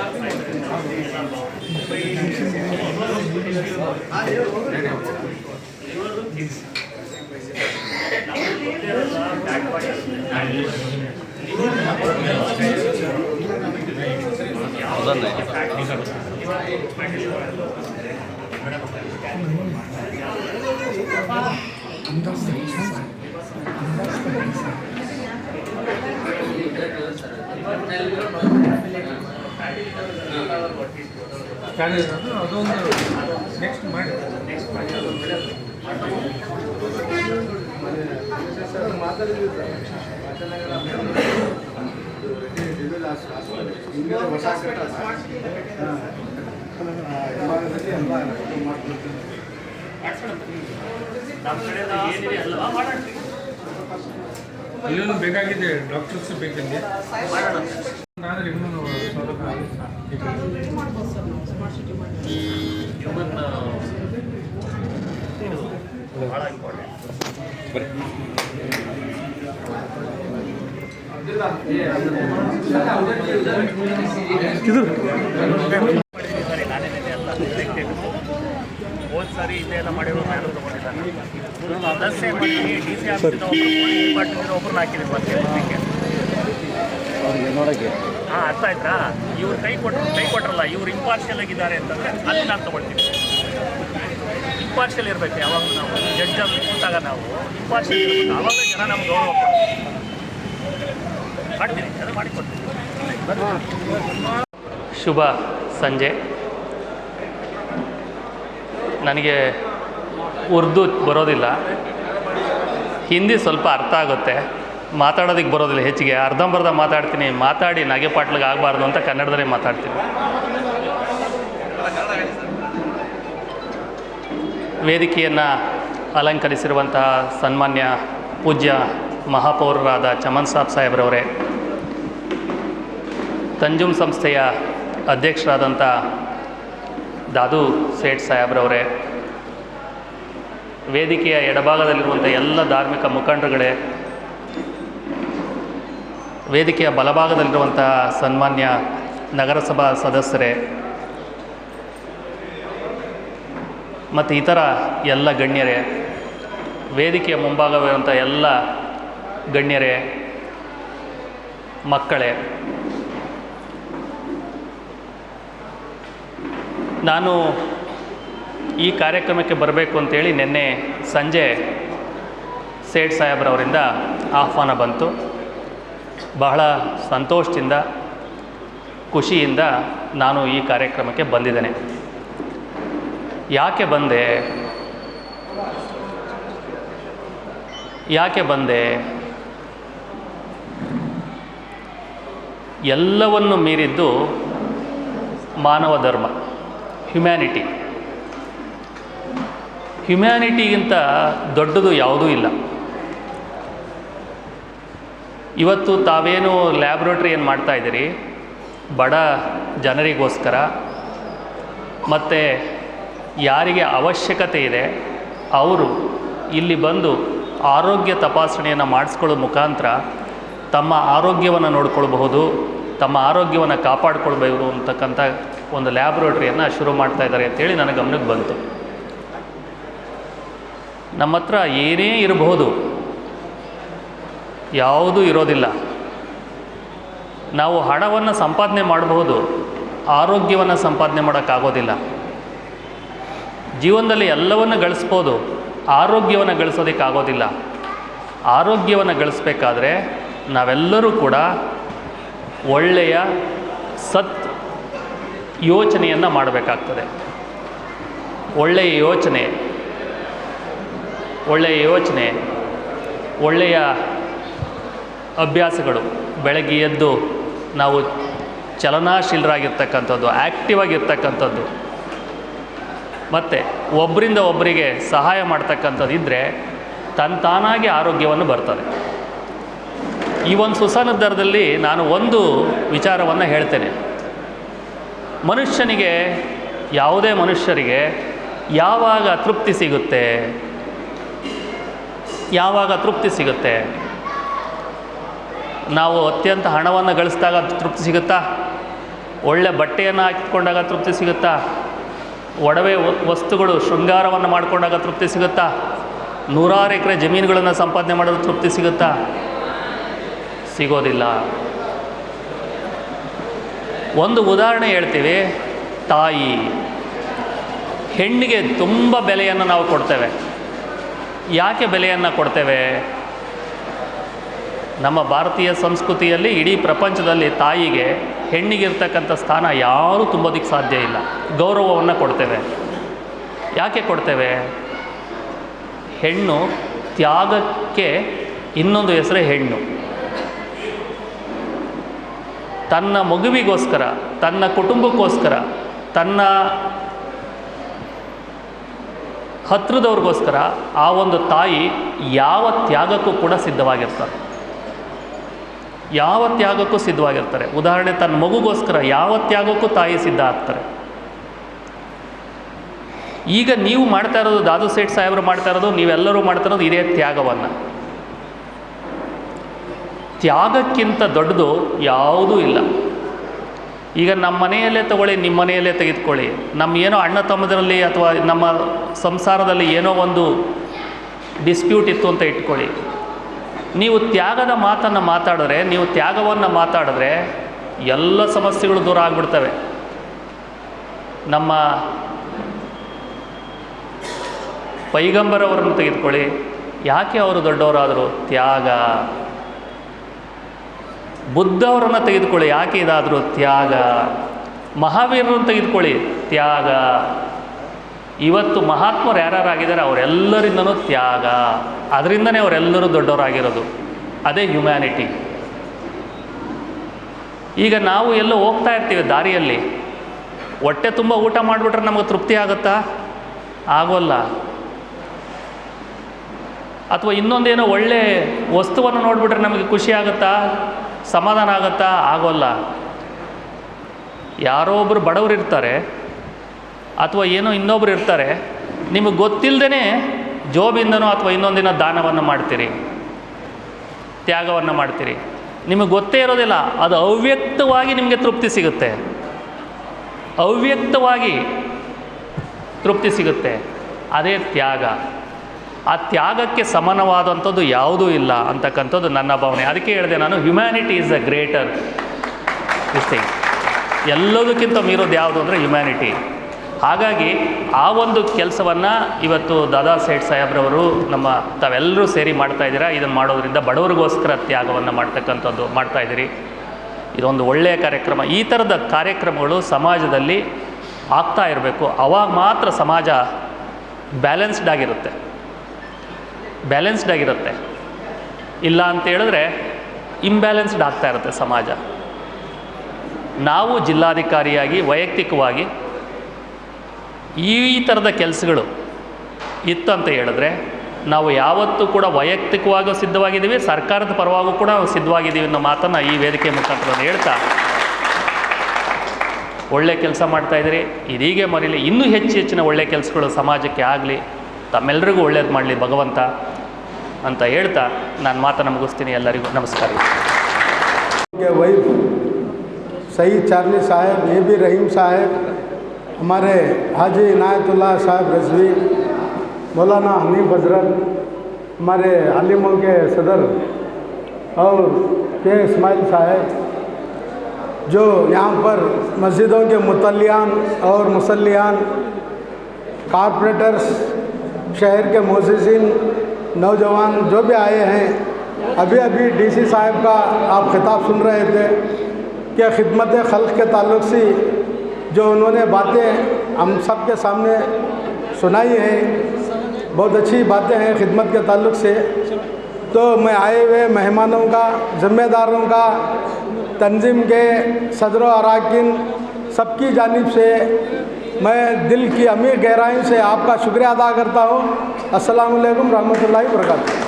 ಅದೊಂದು ನೆಕ್ಸ್ಟ್ ಮಾಡಿ ಅಲ್ಲೂ ಬೇಕಾಗಿದೆ, ಡಾಕ್ಟರ್ಸ್ ಬೇಕಂಗೆ ಆದರೆ ಇನ್ನೂ ಹ್ಯೂಮನ್ ಭಾಳ ಇಂಪಾರ್ಟೆಂಟ್. ಹೋದ ಸಾರಿ ಇದೆಲ್ಲ ಮಾಡಿರೋ ಮ್ಯಾನು ತೊಗೊಂಡಿದ್ದಾನೆ. ಅದಷ್ಟೇ ಮಾಡಿ ಡಿ ಸಿ ಆಫೀಸಿಂದ ಒಬ್ಬರು ಡಿಪಾರ್ಟ್ಮೆಂಟ್ ಒಬ್ಬರನ್ನ ಹಾಕಿದ್ರು ಮತ್ತೆ ನೋಡೋಕ್ಕೆ. ಹಾಂ, ಅರ್ಥ ಆಯ್ತಾ? ಇವ್ರು ಕೈ ಕೊಟ್ಟರಲ್ಲ, ಇವ್ರು ಇಂಪಾರ್ಷಿಯಲ್ ಆಗಿದ್ದಾರೆ ಅಂತಂದರೆ ಅಲ್ಲಿ ನಾನು ತೊಗೊಳ್ತೀನಿ. ಇಂಪಾರ್ಷಿಯಲ್ ಇರಬೇಕು. ಯಾವಾಗಲೂ ನಾವು ಜಡ್ಜ್ ಆಗಿ ಕೂತಾಗ ನಾವು ಇಂಪಾರ್ಷಿಯಲ್ ಇರಬೇಕು. ಆವಾಗಲೇ ಜನ ನಮ್ಗೆ ಗೌರವ ಮಾಡ್ತೀನಿ, ಅದು ಮಾಡಿಕೊಡ್ತೀನಿ. ಶುಭ ಸಂಜೆ. ನನಗೆ ಉರ್ದು ಬರೋದಿಲ್ಲ, ಹಿಂದಿ ಸ್ವಲ್ಪ ಅರ್ಥ ಆಗುತ್ತೆ, ಮಾತಾಡೋದಕ್ಕೆ ಬರೋದಿಲ್ಲ ಹೆಚ್ಚಿಗೆ. ಅರ್ಧಂಬರ್ಧ ಮಾತಾಡ್ತೀನಿ, ಮಾತಾಡಿ ನಗೆ ಪಾಟ್ಲಿಗೆ ಆಗಬಾರ್ದು ಅಂತ ಕನ್ನಡದಲ್ಲೇ ಮಾತಾಡ್ತೀನಿ. ವೇದಿಕೆಯನ್ನು ಅಲಂಕರಿಸಿರುವಂತಹ ಸನ್ಮಾನ್ಯ ಪೂಜ್ಯ ಮಹಾಪೌರರಾದ ಚಮನ್ ಸಾಹೇಬ್ರವರೇ, ತಂಜುಮ್ ಸಂಸ್ಥೆಯ ಅಧ್ಯಕ್ಷರಾದಂಥ ದಾದು ಸೇಠ್ ಸಾಹೇಬ್ರವರೇ, ವೇದಿಕೆಯ ಎಡಭಾಗದಲ್ಲಿರುವಂಥ ಎಲ್ಲ ಧಾರ್ಮಿಕ ಮುಖಂಡರುಗಳೇ, ವೇದಿಕೆಯ ಬಲಭಾಗದಲ್ಲಿರುವಂಥ ಸನ್ಮಾನ್ಯ ನಗರಸಭಾ ಸದಸ್ಯರೇ ಮತ್ತು ಇತರ ಎಲ್ಲ ಗಣ್ಯರೇ, ವೇದಿಕೆಯ ಮುಂಭಾಗವಿರುವಂಥ ಎಲ್ಲ ಗಣ್ಯರೇ, ಮಕ್ಕಳೇ, ನಾನು ಈ ಕಾರ್ಯಕ್ರಮಕ್ಕೆ ಬರಬೇಕು ಅಂತೇಳಿ ನಿನ್ನೆ ಸಂಜೆ ಸೇಠ್ ಸಾಹೇಬ್ರವರಿಂದ ಆಹ್ವಾನ ಬಂತು. ಬಹಳ ಸಂತೋಷದಿಂದ ಖುಷಿಯಿಂದ ನಾನು ಈ ಕಾರ್ಯಕ್ರಮಕ್ಕೆ ಬಂದಿದ್ದೇನೆ. ಯಾಕೆ ಬಂದೆ? ಎಲ್ಲವನ್ನು ಮೀರಿದ್ದು ಮಾನವ ಧರ್ಮ, ಹ್ಯುಮ್ಯಾನಿಟಿಗಿಂತ ದೊಡ್ಡದು ಯಾವುದೂ ಇಲ್ಲ. ಇವತ್ತು ತಾವೇನು ಲ್ಯಾಬ್ರೇಟ್ರಿ ಏನು ಮಾಡ್ತಾಯಿದ್ದೀರಿ, ಬಡ ಜನರಿಗೋಸ್ಕರ ಮತ್ತು ಯಾರಿಗೆ ಅವಶ್ಯಕತೆ ಇದೆ ಅವರು ಇಲ್ಲಿ ಬಂದು ಆರೋಗ್ಯ ತಪಾಸಣೆಯನ್ನು ಮಾಡಿಸ್ಕೊಳ್ಳೋ ಮುಖಾಂತರ ತಮ್ಮ ಆರೋಗ್ಯವನ್ನು ನೋಡ್ಕೊಳ್ಬಹುದು, ತಮ್ಮ ಆರೋಗ್ಯವನ್ನು ಕಾಪಾಡಿಕೊಳ್ಬೇಕು ಅಂತಕ್ಕಂಥ ಒಂದು ಲ್ಯಾಬ್ರೇಟ್ರಿಯನ್ನು ಶುರು ಮಾಡ್ತಾಯಿದ್ದಾರೆ ಅಂತೇಳಿ ನನ್ನ ಗಮನಕ್ಕೆ ಬಂತು. ನಮ್ಮ ಹತ್ರ ಏನೇ ಇರಬಹುದು, ಯಾವುದೂ ಇರೋದಿಲ್ಲ. ನಾವು ಹಣವನ್ನು ಸಂಪಾದನೆ ಮಾಡಬಹುದು, ಆರೋಗ್ಯವನ್ನು ಸಂಪಾದನೆ ಮಾಡೋಕ್ಕಾಗೋದಿಲ್ಲ. ಜೀವನದಲ್ಲಿ ಎಲ್ಲವನ್ನು ಗಳಿಸ್ಬೋದು, ಆರೋಗ್ಯವನ್ನು ಗಳಿಸೋದಕ್ಕಾಗೋದಿಲ್ಲ. ಆರೋಗ್ಯವನ್ನು ಗಳಿಸ್ಬೇಕಾದ್ರೆ ನಾವೆಲ್ಲರೂ ಕೂಡ ಒಳ್ಳೆಯ ಯೋಚನೆಯನ್ನು ಮಾಡಬೇಕಾಗ್ತದೆ. ಒಳ್ಳೆಯ ಯೋಚನೆ, ಒಳ್ಳೆಯ ಅಭ್ಯಾಸಗಳು. ಬೆಳಗ್ಗೆ ಎದ್ದು ನಾವು ಚಲನಾಶೀಲರಾಗಿರ್ತಕ್ಕಂಥದ್ದು, ಆ್ಯಕ್ಟಿವ್ ಆಗಿರ್ತಕ್ಕಂಥದ್ದು, ಮತ್ತು ಒಬ್ಬರಿಂದ ಒಬ್ಬರಿಗೆ ಸಹಾಯ ಮಾಡ್ತಕ್ಕಂಥದ್ದು ಇದ್ದರೆ ತಾನಾಗಿ ಆರೋಗ್ಯವನ್ನು ಬರ್ತದೆ. ಈ ಒಂದು ಸುಸಂದರ್ಭದಲ್ಲಿ ನಾನು ಒಂದು ವಿಚಾರವನ್ನು ಹೇಳ್ತೇನೆ. ಯಾವುದೇ ಮನುಷ್ಯರಿಗೆ ಯಾವಾಗ ತೃಪ್ತಿ ಸಿಗುತ್ತೆ? ನಾವು ಅತ್ಯಂತ ಹಣವನ್ನು ಗಳಿಸಿದಾಗ ತೃಪ್ತಿ ಸಿಗುತ್ತಾ? ಒಳ್ಳೆ ಬಟ್ಟೆಯನ್ನು ಹಾಕಿಕೊಂಡಾಗ ತೃಪ್ತಿ ಸಿಗುತ್ತಾ? ಒಡವೆ ವಸ್ತುಗಳು ಶೃಂಗಾರವನ್ನು ಮಾಡಿಕೊಂಡಾಗ ತೃಪ್ತಿ ಸಿಗುತ್ತಾ? 100 ಎಕರೆ ಜಮೀನುಗಳನ್ನು ಸಂಪಾದನೆ ಮಾಡೋದು ತೃಪ್ತಿ ಸಿಗುತ್ತಾ? ಸಿಗೋದಿಲ್ಲ. ಒಂದು ಉದಾಹರಣೆ ಹೇಳ್ತೀವಿ. ತಾಯಿ, ಹೆಣ್ಣಿಗೆ ತುಂಬ ಬೆಲೆಯನ್ನು ನಾವು ಕೊಡ್ತೇವೆ. ಯಾಕೆ ಬೆಲೆಯನ್ನು ಕೊಡ್ತೇವೆ? ನಮ್ಮ ಭಾರತೀಯ ಸಂಸ್ಕೃತಿಯಲ್ಲಿ ಇಡೀ ಪ್ರಪಂಚದಲ್ಲಿ ತಾಯಿಗೆ, ಹೆಣ್ಣಿಗಿರ್ತಕ್ಕಂಥ ಸ್ಥಾನ ಯಾರೂ ತುಂಬೋದಕ್ಕೆ ಸಾಧ್ಯ ಇಲ್ಲ. ಗೌರವವನ್ನು ಕೊಡ್ತೇವೆ. ಯಾಕೆ ಕೊಡ್ತೇವೆ? ಹೆಣ್ಣು ತ್ಯಾಗಕ್ಕೆ ಇನ್ನೊಂದು ಹೆಸರೇ ಹೆಣ್ಣು. ತನ್ನ ಮಗುವಿಗೋಸ್ಕರ, ತನ್ನ ಕುಟುಂಬಕ್ಕೋಸ್ಕರ, ತನ್ನ ಹತ್ತಿರದವ್ರಿಗೋಸ್ಕರ ಆ ಒಂದು ತಾಯಿ ಯಾವ ತ್ಯಾಗಕ್ಕೂ ಕೂಡ ಸಿದ್ಧವಾಗಿರ್ತಾರೆ. ಉದಾಹರಣೆ, ತನ್ನ ಮಗುಗೋಸ್ಕರ ಯಾವ ತ್ಯಾಗಕ್ಕೂ ತಾಯಿ ಸಿದ್ಧ ಆಗ್ತಾರೆ. ಈಗ ನೀವು ಮಾಡ್ತಾ ಇರೋದು, ದಾದು ಸೇಠ್ ಸಾಹೇಬರು ಮಾಡ್ತಾ ಇರೋದು, ನೀವೆಲ್ಲರೂ ಮಾಡ್ತಾ ಇರೋದು ಇದೇ ತ್ಯಾಗವನ್ನು. ತ್ಯಾಗಕ್ಕಿಂತ ದೊಡ್ಡದು ಯಾವುದೂ ಇಲ್ಲ. ಈಗ ನಮ್ಮ ಮನೆಯಲ್ಲೇ ತಗೊಳ್ಳಿ, ನಿಮ್ಮ ಮನೆಯಲ್ಲೇ ತೆಗೆದುಕೊಳ್ಳಿ. ಏನೋ ಅಣ್ಣ ತಮ್ಮದರಲ್ಲಿ ಅಥವಾ ನಮ್ಮ ಸಂಸಾರದಲ್ಲಿ ಏನೋ ಒಂದು ಡಿಸ್ಪ್ಯೂಟ್ ಇತ್ತು ಅಂತ ಇಟ್ಕೊಳ್ಳಿ. ನೀವು ತ್ಯಾಗದ ಮಾತನ್ನು ಮಾತಾಡಿದ್ರೆ, ನೀವು ತ್ಯಾಗವನ್ನು ಮಾತಾಡಿದ್ರೆ ಎಲ್ಲ ಸಮಸ್ಯೆಗಳು ದೂರ ಆಗಿಬಿಡ್ತವೆ. ನಮ್ಮ ಪೈಗಂಬರ್ ಅವರನ್ನು ತೆಗೆದುಕೊಳ್ಳಿ, ಯಾಕೆ ಅವರು ದೊಡ್ಡವರಾದರು? ತ್ಯಾಗ. ಬುದ್ಧ ಅವರನ್ನು ತೆಗೆದುಕೊಳ್ಳಿ, ಯಾಕೆ ಇದಾದರೂ? ತ್ಯಾಗ. ಮಹಾವೀರರನ್ನು ತೆಗೆದುಕೊಳ್ಳಿ, ತ್ಯಾಗ. ಇವತ್ತು ಮಹಾತ್ಮರು ಯಾರ್ಯಾರಾಗಿದ್ದಾರೆ ಅವರೆಲ್ಲರಿಂದನೂ ತ್ಯಾಗ. ಅದರಿಂದನೇ ಅವರೆಲ್ಲರೂ ದೊಡ್ಡವರಾಗಿರೋದು. ಅದೇ ಹ್ಯುಮ್ಯಾನಿಟಿ. ಈಗ ನಾವು ಎಲ್ಲೋ ಹೋಗ್ತಾ ಇರ್ತೀವಿ ದಾರಿಯಲ್ಲಿ, ಹೊಟ್ಟೆ ತುಂಬ ಊಟ ಮಾಡಿಬಿಟ್ರೆ ನಮಗೆ ತೃಪ್ತಿ ಆಗುತ್ತಾ? ಆಗೋಲ್ಲ. ಅಥವಾ ಇನ್ನೊಂದೇನೋ ಒಳ್ಳೆ ವಸ್ತುವನ್ನು ನೋಡಿಬಿಟ್ರೆ ನಮಗೆ ಖುಷಿ ಆಗುತ್ತಾ? ಸಮಾಧಾನ ಆಗುತ್ತಾ? ಆಗೋಲ್ಲ. ಯಾರೋ ಒಬ್ಬರು ಬಡವರು ಇರ್ತಾರೆ, ಅಥವಾ ಏನೋ ಇನ್ನೊಬ್ರು ಇರ್ತಾರೆ, ನಿಮಗೆ ಗೊತ್ತಿಲ್ಲದೇ ಜೋಬಿಂದನೋ ಅಥವಾ ಇನ್ನೊಂದಿನ ದಾನವನ್ನು ಮಾಡ್ತೀರಿ, ತ್ಯಾಗವನ್ನು ಮಾಡ್ತೀರಿ. ನಿಮಗೆ ಗೊತ್ತೇ ಇರೋದಿಲ್ಲ, ಅದು ಅವ್ಯಕ್ತವಾಗಿ ನಿಮಗೆ ತೃಪ್ತಿ ಸಿಗುತ್ತೆ. ಅವ್ಯಕ್ತವಾಗಿ ತೃಪ್ತಿ ಸಿಗುತ್ತೆ. ಅದೇ ತ್ಯಾಗ. ಆ ತ್ಯಾಗಕ್ಕೆ ಸಮಾನವಾದಂಥದ್ದು ಯಾವುದೂ ಇಲ್ಲ ಅಂತಕ್ಕಂಥದ್ದು ನನ್ನ ಭಾವನೆ. ಅದಕ್ಕೆ ಹೇಳಿದೆ ನಾನು, humanity is a greater this thing. ಎಲ್ಲದಕ್ಕಿಂತ ಮೀರೋದು ಯಾವುದು ಅಂದರೆ ಹ್ಯುಮ್ಯಾನಿಟಿ. ಹಾಗಾಗಿ ಆ ಒಂದು ಕೆಲಸವನ್ನು ಇವತ್ತು ದಾದಾ ಸೇಠ್ ಸಾಹೇಬ್ರವರು ನಮ್ಮ ತಾವೆಲ್ಲರೂ ಸೇರಿ ಮಾಡ್ತಾಯಿದ್ದೀರಾ. ಇದನ್ನು ಮಾಡೋದ್ರಿಂದ ಬಡವರಿಗೋಸ್ಕರ ತ್ಯಾಗವನ್ನು ಮಾಡ್ತಾಯಿದ್ದೀರಿ. ಇದೊಂದು ಒಳ್ಳೆಯ ಕಾರ್ಯಕ್ರಮ. ಈ ಥರದ ಕಾರ್ಯಕ್ರಮಗಳು ಸಮಾಜದಲ್ಲಿ ಆಗ್ತಾ ಇರಬೇಕು. ಆವಾಗ ಮಾತ್ರ ಸಮಾಜ ಬ್ಯಾಲೆನ್ಸ್ಡ್ ಆಗಿರುತ್ತೆ. ಇಲ್ಲ ಅಂತ ಹೇಳಿದ್ರೆ ಇಂಬ್ಯಾಲೆನ್ಸ್ಡ್ ಆಗ್ತಾ ಇರುತ್ತೆ ಸಮಾಜ. ನಾವು ಜಿಲ್ಲಾಧಿಕಾರಿಯಾಗಿ ವೈಯಕ್ತಿಕವಾಗಿ ಈ ಥರದ ಕೆಲಸಗಳು ಇತ್ತಂತ ಹೇಳಿದ್ರೆ ನಾವು ಯಾವತ್ತೂ ಕೂಡ ವೈಯಕ್ತಿಕವಾಗೂ ಸಿದ್ಧವಾಗಿದ್ದೀವಿ, ಸರ್ಕಾರದ ಪರವಾಗೂ ಕೂಡ ಸಿದ್ಧವಾಗಿದ್ದೀವಿ ಅನ್ನೋ ಮಾತನ್ನು ಈ ವೇದಿಕೆ ಮುಖಾಂತರ ಹೇಳ್ತಾ, ಒಳ್ಳೆ ಕೆಲಸ ಮಾಡ್ತಾಯಿದ್ದೀರಿ. ಇದೀಗೆ ಮರೀಲಿ, ಇನ್ನೂ ಹೆಚ್ಚಿನ ಒಳ್ಳೆ ಕೆಲಸಗಳು ಸಮಾಜಕ್ಕೆ ಆಗಲಿ, ತಮ್ಮೆಲ್ಲರಿಗೂ ಒಳ್ಳೇದು ಮಾಡಲಿ ಭಗವಂತ ಅಂತ ಹೇಳ್ತಾ ನಾನು ಮಾತನ್ನು ಮುಗಿಸ್ತೀನಿ. ಎಲ್ಲರಿಗೂ ನಮಸ್ಕಾರ. ವೈಫ್ सईद चार्ली साहब, ए बी रहीम साहब, हमारे हाजी इनायतुल्लाह साहब रजवी, मौलाना हनीफ हजरत, हमारे आलिमों के सदर और के इस्माइल साहब, जो यहाँ पर मस्जिदों के मुतल्लियान और मुसल्लियान, कारपोरेटर्स, शहर के मुअज़्ज़िज़ीन, नौजवान जो भी आए हैं. अभी डीसी साहब का आप खिताब सुन रहे थे कि खिदमत खल्क़ के ताल्लुक़ से जो उन्होंने बातें हम सब के सामने सुनाई हैं, बहुत अच्छी बातें हैं खिदमत के ताल्लुक़ से. तो मैं आए हुए मेहमानों का, ज़िम्मेदारों का, तंजीम के सदरों अरकान सबकी जानिब से मैं दिल की अमीर गहराई से आपका शुक्रिया अदा करता हूँ. अस्सलामु अलैकुम रहमतुल्लाहि व बरकातुहू.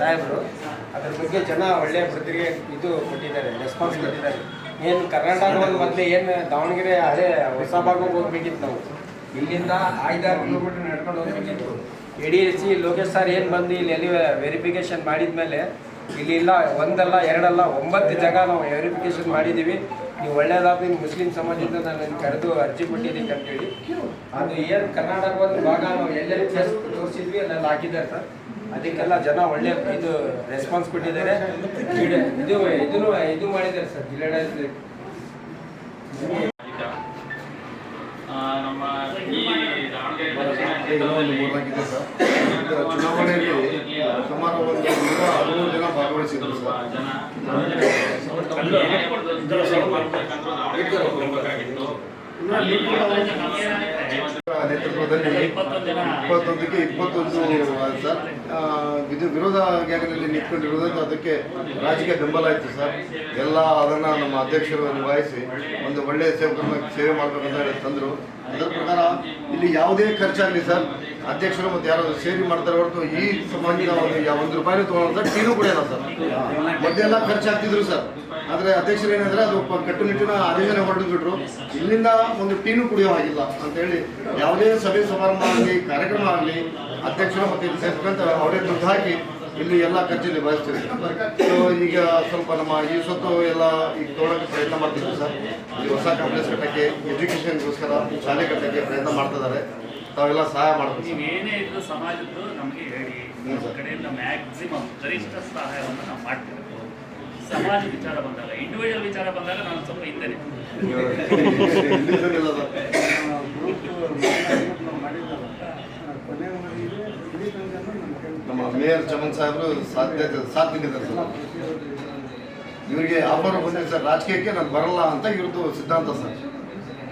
ಸಾಹೇಬರು ಅದ್ರ ಬಗ್ಗೆ ಜನ ಒಳ್ಳೆಯ ಪ್ರತಿಕ್ರಿಯೆ ಇದು ಕೊಟ್ಟಿದ್ದಾರೆ, ರೆಸ್ಪಾನ್ಸ್ ಕೊಟ್ಟಿದ್ದಾರೆ. ಏನು ಕರ್ನಾಟಕ ಮೊದಲೇ ಏನು ದಾವಣಗೆರೆ ಅದೇ ಹೊಸ ಭಾಗಕ್ಕೆ ಹೋಗ್ಬೇಕಿತ್ತು, ನಾವು ಇಲ್ಲಿಂದ 5-6 ಕಿಲೋಮೀಟರ್ ನಡ್ಕೊಂಡು ಹೋಗ್ಬೇಕಿತ್ತು. ADC ಲೋಕೇಶ್ ಸರ್ ಏನು ಬಂದು ಇಲ್ಲಿ ವೆರಿಫಿಕೇಷನ್ ಮಾಡಿದ್ಮೇಲೆ ಇಲ್ಲಿ ಇಲ್ಲ ಒಂದಲ್ಲ ಎರಡಲ್ಲ 9 ಜಾಗ ನಾವು ವೆರಿಫಿಕೇಷನ್ ಮಾಡಿದ್ದೀವಿ. ನೀವು ಒಳ್ಳೆಯದಾದ ಮುಸ್ಲಿಂ ಸಮಾಜದಿಂದ ನಾನು ಕರೆದು ಅರ್ಜಿ ಕೊಟ್ಟಿದ್ದೀನಿ ಅಂತೇಳಿ. ಅದು ಏನು ಕರ್ನಾಟಕ ಒಂದು ಭಾಗ ನಾವು ಎಲ್ಲೆಲ್ಲಿ ಪ್ಲೇಸ್ ತೋರಿಸಿದ್ವಿ ಅಲ್ಲೆಲ್ಲ ಹಾಕಿದ್ದಾರೆ ಸರ್. ಅದಕ್ಕೆಲ್ಲ ಜನ ಒಳ್ಳೆ ಇದು ರೆಸ್ಪಾನ್ಸ್ ಕೊಟ್ಟಿದ್ದಾರೆ. ಇದು ಮಾಡಿದ್ದಾರೆ ಸರ್ ಜಿಲ್ಲಾಡಳಿತ. ನಮ್ಮ ಈ ಚುನಾವಣೆಯಲ್ಲಿ ಸುಮಾರು 160 ಜನ ಭಾಗವಹಿಸಿದರು. ನೇತೃತ್ವದಲ್ಲಿ 21ಕ್ಕೆ 21 ಸರ್ ಇದು ವಿರೋಧ ಗ್ಯಾಗನಲ್ಲಿ ನಿಂತ್ಕೊಂಡಿರುವುದರಿಂದ ಅದಕ್ಕೆ ರಾಜಕೀಯ ಬೆಂಬಲ ಇತ್ತು ಸರ್. ಎಲ್ಲ ಅದನ್ನು ನಮ್ಮ ಅಧ್ಯಕ್ಷರು ನಿಭಾಯಿಸಿ ಒಂದು ಒಳ್ಳೆಯ ಸೇವಕರನ್ನ ಸೇವೆ ಮಾಡಬೇಕಂತ ಹೇಳಿ ತಂದರು. ಅದರ ಪ್ರಕಾರ ಇಲ್ಲಿ ಯಾವುದೇ ಖರ್ಚಾಗಲಿ ಸರ್ ಅಧ್ಯಕ್ಷರು ಮತ್ತು ಯಾರು ಸೇರಿ ಮಾಡ್ತಾರೆ ಹೊರತು ಈ ಸಮಾಜದ ಒಂದು ರೂಪಾಯಿನೂ ತೊಗೊಳ್ಳೋಂಥ ಟೀನು ಕೂಡ ಇಲ್ಲ ಸರ್. ಮೊದಲೆಲ್ಲ ಖರ್ಚಾಗ್ತಿದ್ರು ಸರ್, ಆದರೆ ಅಧ್ಯಕ್ಷರು ಏನಂದರೆ ಅದು ಕಟ್ಟುನಿಟ್ಟಿನ ಆದೇಶನ ಹೊರಡಿಸ್ಬಿಟ್ರು. ಇಲ್ಲಿಂದ ಒಂದು ಟೀನು ಕುಡಿಯೋ ಹಾಗಿಲ್ಲ ಅಂತೇಳಿ ಯಾವುದೇ ಸಭೆ ಸಮಾರಂಭ ಆಗಲಿ ಕಾರ್ಯಕ್ರಮ ಆಗಲಿ ಅಧ್ಯಕ್ಷರು ಮತ್ತು ಇಲ್ಲಿ ಸೇರ್ಬೇಕಂತ ಅವರೇ ದುಡ್ಡು ಹಾಕಿ ಇಲ್ಲಿ ಎಲ್ಲ ಖರ್ಚು ನಿಭಾಯಿಸ್ತೀವಿ. ಸೊ ಈಗ ಸ್ವಲ್ಪ ನಮ್ಮ ಈ ಸೊತ್ತು ಎಲ್ಲ ಈಗ ತೊಗೊಳಕ್ಕೆ ಪ್ರಯತ್ನ ಮಾಡ್ತಿದ್ವಿ ಸರ್. ಇಲ್ಲಿ ಹೊಸ ಕಾಂಪ್ಲೆಕ್ಸ್ ಕಟ್ಟಕ್ಕೆ, ಎಜುಕೇಷನ್ಗೋಸ್ಕರ ಶಾಲೆ ಕಟ್ಟಕ್ಕೆ ಪ್ರಯತ್ನ ಮಾಡ್ತಿದ್ದಾರೆ. ತಾವೆಲ್ಲ ಸಹಾಯ ಮಾಡಬೇಕು. ನೀವೇನೇ ಇದ್ರು ಸಮಾಜದ್ದು ನಮಗೆ ಹೇಳಿ, ನಮ್ಮ ಕಡೆಯಿಂದ ಮ್ಯಾಕ್ಸಿಮಮ್ ಗರಿಷ್ಠ ಸಹಾಯವನ್ನು ನಾವು ಮಾಡ್ತೀವಿ. ಸಮಾಜ ವಿಚಾರ ಬಂದಾಗ, ಇಂಡಿವಿಜುವಲ್ ವಿಚಾರ ಬಂದಾಗ ನಾನು ಸ್ವಲ್ಪ ಇದ್ದೇನೆ. ನಮ್ಮ ಮೇಯರ್ ಚಮನ್ ಸಾಹೇಬರು ಸಾಥ್ ನಿಂತಿದ್ದಾರೆ ಸರ್. ಇವರಿಗೆ ಆಫರ್ ಬಂದಿದೆ ಸರ್, ರಾಜಕೀಯಕ್ಕೆ ನಾನು ಬರಲ್ಲ ಅಂತ ಇವ್ರದ್ದು ಸಿದ್ಧಾಂತ ಸರ್.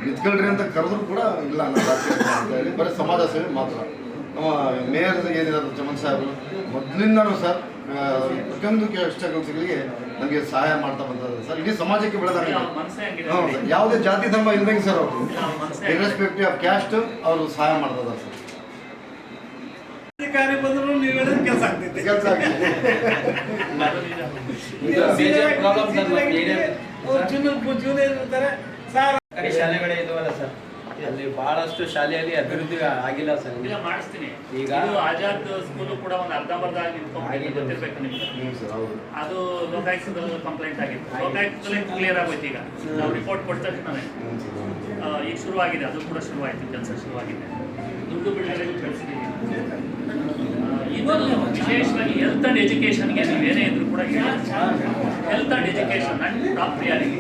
ನಿಂತ್ಕೊಳ್ರಿ ಅಂತ ಕರೆದ್ರು ಕೂಡ ಇಲ್ಲ ನಾನು ರಾಜಕೀಯ ಅಂತ ಹೇಳಿ ಬರೀ ಸಮಾಜ ಸೇವೆ ಮಾತ್ರ. ನಮ್ಮ ಮೇಯರ್ ಏನಿದ್ದಾರೆ ಚಮನ್ ಸಾಹೇಬರು ಮೊದಲಿಂದನೂ ಸರ್ ಪ್ರತಿಯೊಂದು ಕೆಲಸಗಳಿಗೆ ನಮಗೆ ಸಹಾಯ ಮಾಡ್ತಾ ಬಂದಿದ್ದಾರೆ ಸರ್. ಇಡೀ ಸಮಾಜಕ್ಕೆ ಬೆಳೆದಾರೆ. ಯಾವುದೇ ಜಾತಿ ಧರ್ಮ ಇಲ್ದಂಗೆ ಸರ್ ಅವರು ಇರ್ರೆಸ್ಪೆಕ್ಟಿವ್ ಆಫ್ ಕ್ಯಾಸ್ಟ್ ಅವರು ಸಹಾಯ ಮಾಡ್ತಾ ಇದ್ದಾರೆ ಸರ್. ಕಾರ್ಯ ಬಂದ್ರು ನೀವು ಹೇಳಿದ್ರೆ ಕೆಲಸ ಆಗ್ತೈತೆ. ಸರ್ಕಾರಿ ಶಾಲೆಗಳೇ ಇದಾವಲ್ಲ ಸರ್, ಅಲ್ಲಿ ಬಹಳಷ್ಟು ಶಾಲೆಯಲ್ಲಿ ಅಭಿವೃದ್ಧಿ ಆಗಿಲ್ಲ ಸರ್. ಮಾಡಿಸ್ತೀನಿ. ಈಗ ಆಜಾದ್ ಸ್ಕೂಲು ಕೂಡ ಒಂದು ಅರ್ಧಂಬರ್ಧ ಗೊತ್ತಿರ್ಬೇಕು ನಿಮ್ಗೆ. ಅದು ಲೋಕಾಯುಕ್ತದಲ್ಲಿ ಕಂಪ್ಲೇಂಟ್ ಆಗಿತ್ತು. ಲೋಕಾಯುಕ್ತದಲ್ಲೇ ಕ್ಲಿಯರ್ ಆಗೋಯ್ತು. ಈಗ ನಾವು ರಿಪೋರ್ಟ್ ಕೊಟ್ಟ ತಕ್ಷಣವೇ ಈಗ ಶುರುವಾಗಿದೆ. ಅದು ಕೂಡ ಶುರುವಾಯಿತು, ಕೆಲಸ ಶುರುವಾಗಿದೆ. ದುಡ್ಡು ಬಿಡುಗಡೆಗೂ ಕಳಿಸಿದ್ದೀವಿ. ಇದು ವಿಶೇಷವಾಗಿ ಹೆಲ್ತ್ ಆ್ಯಂಡ್ ಎಜುಕೇಷನ್ಗೆ ನೀವೇನೇ ಇದ್ರು ಕೂಡ health and education and top priority.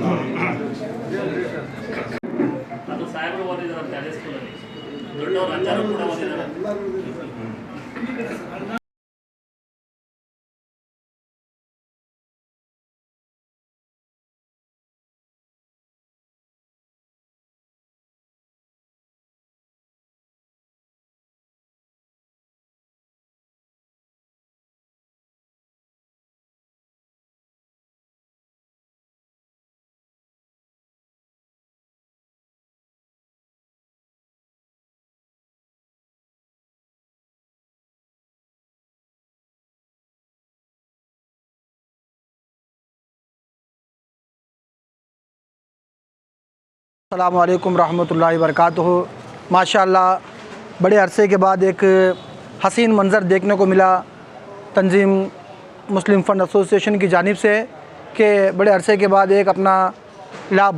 ಅದು ಸಾಹೇಬರು ಓದಿದಾರಂತೆ ಅದೇ ಸ್ಕೂಲಲ್ಲಿ. ದೊಡ್ಡವರು ಅಜ್ಜರು ಕೂಡ ಓದಿದಾರಂತೆ. अस्सलामुअलैकुम रहमतुल्लाहि वबरकातुहू। माशाअल्लाह बड़े अरसे के बाद एक हसीन मंज़र देखने को मिला तंजीम मुस्लिम फ़ंड एसोसिएशन की जानिब से कि बड़े अरसे के बाद एक अपना लैब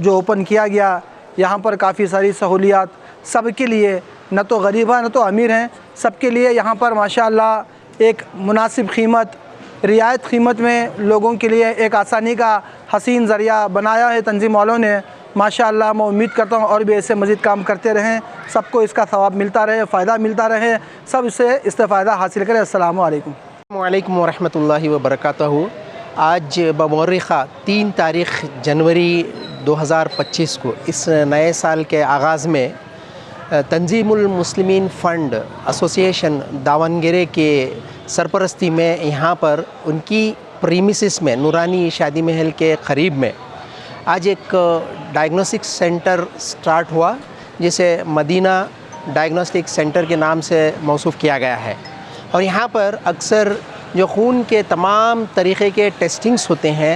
जो ओपन किया गया। यहाँ पर काफ़ी सारी सहूलियात सबके लिए, न तो गरीब हैं न तो अमीर हैं, सबके लिए यहाँ पर माशाअल्लाह एक मुनासिब कीमत, रियायत कीमत में लोगों के लिए एक आसानी का हसीन ज़रिया बनाया है तंजीम वालों ने। माशाअल्लाह मैं उम्मीद करता हूँ और भी ऐसे मज़ीद काम करते रहें, सबको इसका सवाब मिलता रहे, फ़ायदा मिलता रहे, सब इससे इस्तेफ़ायदा हासिल करें। अस्सलामु अलैकुम वरहमतुल्लाहि वबरकातुहू। आज बमौरिख़ा 3 तारीख़ जनवरी 2025 को इस नए साल के आगाज़ में तंजीमुल मुस्लिमीन फ़ंड एसोसिएशन दावनगेरे के सरपरस्ती में यहाँ पर उनकी प्रीमिसिस में नूरानी शादी महल के क़रीब में आज एक डायग्नोस्टिक सेंटर स्टार्ट हुआ, जिसे मदीना डायग्नोस्टिक सेंटर के नाम से मौसूफ़ किया गया है। और यहाँ पर अक्सर जो खून के तमाम तरीक़े के टेस्टिंग्स होते हैं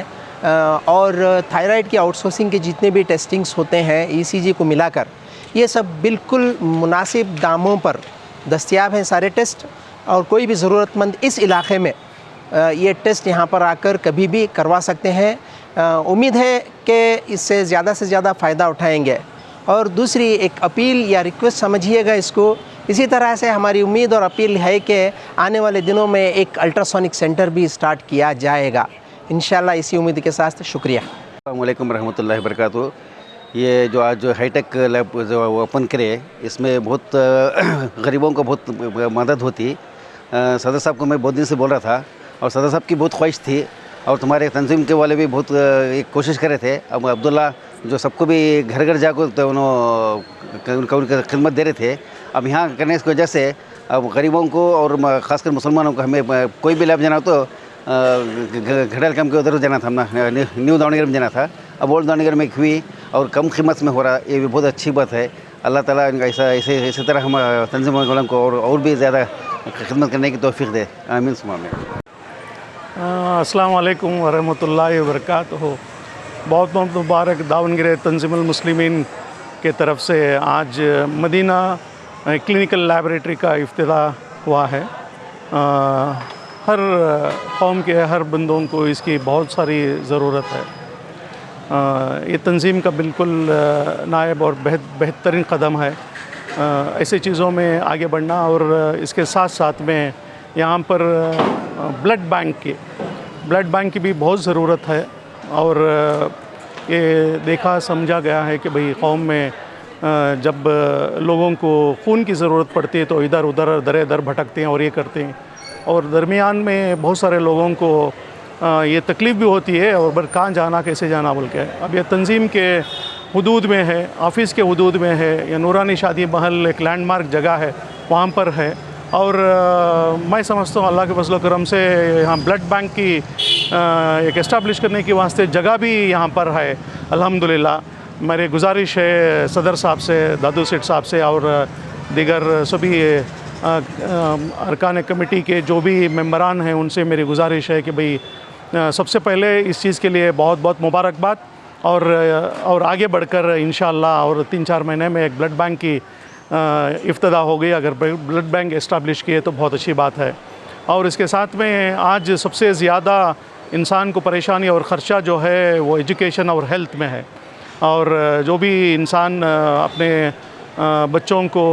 और थायराइड की आउटसोर्सिंग के जितने भी टेस्टिंग्स होते हैं ECG को मिलाकर, ये सब बिल्कुल मुनासिब दामों पर दस्तयाब हैं सारे टेस्ट। और कोई भी ज़रूरतमंद इस इलाक़े में ये टेस्ट यहाँ पर आकर कभी भी करवा सकते हैं। उम्मीद है कि इससे ज़्यादा से ज़्यादा फ़ायदा उठाएंगे। और दूसरी एक अपील या रिक्वेस्ट समझिएगा इसको, इसी तरह से हमारी उम्मीद और अपील है कि आने वाले दिनों में एक अल्ट्रासोनिक सेंटर भी स्टार्ट किया जाएगा इंशाल्लाह। इसी उम्मीद के साथ शुक्रिया। अस्सलामु अलैकुम रहमतुल्लाहि वबरकातुहू। ये जो आज जो हाईटेक लैब जो ओपन करे, इसमें बहुत गरीबों को बहुत मदद होती। सदर साहब को मैं बहुत दिन से बोल रहा था और सदर साहब की बहुत ख्वाहिश थी और तुम्हारे तंजीम के वाले भी बहुत एक कोशिश करे थे। अब अब्दुल्ला जो सबको भी घर घर जाकर तो उनका खिदमत दे रहे थे, अब यहाँ करने की वजह से अब गरीबों को और ख़ासकर मुसलमानों को हमें कोई भी लाभ जाना तो घड़ाल काम के उधर जाना था, अपना न्यू दावणगेरे में जाना था। अब ओल्ड दावणगेरे में हुई और कम कीमत में हो रहा, ये भी बहुत अच्छी बात है। अल्लाह ताला इनका इसी तरह हम तंजीम वालों को और भी ज़्यादा खिदमत करने की तौफीक दे। आमीन सुमा आमीन। अस्सलाम वालेकुम वरहमतुल्लाहि वबरकातुहू। बहुत बहुत मुबारक दावणगेरे तंजीमुल मुस्लिमीन के तरफ से आज मदीना क्लिनिकल लैबोरेटरी का इफ्तिताह हुआ है। हर कौम के हर बंदों को इसकी बहुत सारी ज़रूरत है। ये तंजीम का बिल्कुल नायब और बेहतरीन कदम है ऐसे चीज़ों में आगे बढ़ना। और इसके साथ साथ में यहाँ पर ब्लड बैंक की भी बहुत ज़रूरत है। और ये देखा समझा गया है कि भाई कौम में जब लोगों को खून की ज़रूरत पड़ती है तो इधर उधर दर दर भटकते हैं और ये करते हैं, और दरमियान में बहुत सारे लोगों को ये तकलीफ़ भी होती है और बर कहाँ जाना कैसे जाना बोल के। अब ये तंजीम के हुदूद में है, ऑफ़िस के हुदूद में है, या नूरानी शादी महल एक लैंडमार्क जगह है वहाँ पर है। और मैं समझता हूँ अल्लाह के फज़ल व करम से यहाँ ब्लड बैंक की एक इस्टेब्लिश करने के वास्ते जगह भी यहाँ पर है अल्हम्दुलिल्लाह। मेरी गुजारिश है सदर साहब से, दादू सेठ साहब से और दीगर सभी अरकान कमेटी के जो भी मेंबरान हैं उनसे मेरी गुजारिश है कि भाई सबसे पहले इस चीज़ के लिए बहुत बहुत मुबारकबाद। और आगे बढ़कर इंशाअल्लाह और 3-4 महीने में एक ब्लड बैंक की इफ्तिताह हो गई। अगर ब्लड बैंक इस्टेब्लिश किए तो बहुत अच्छी बात है। और इसके साथ में आज सबसे ज़्यादा इंसान को परेशानी और ख़र्चा जो है वो एजुकेशन और हेल्थ में है। और जो भी इंसान अपने बच्चों को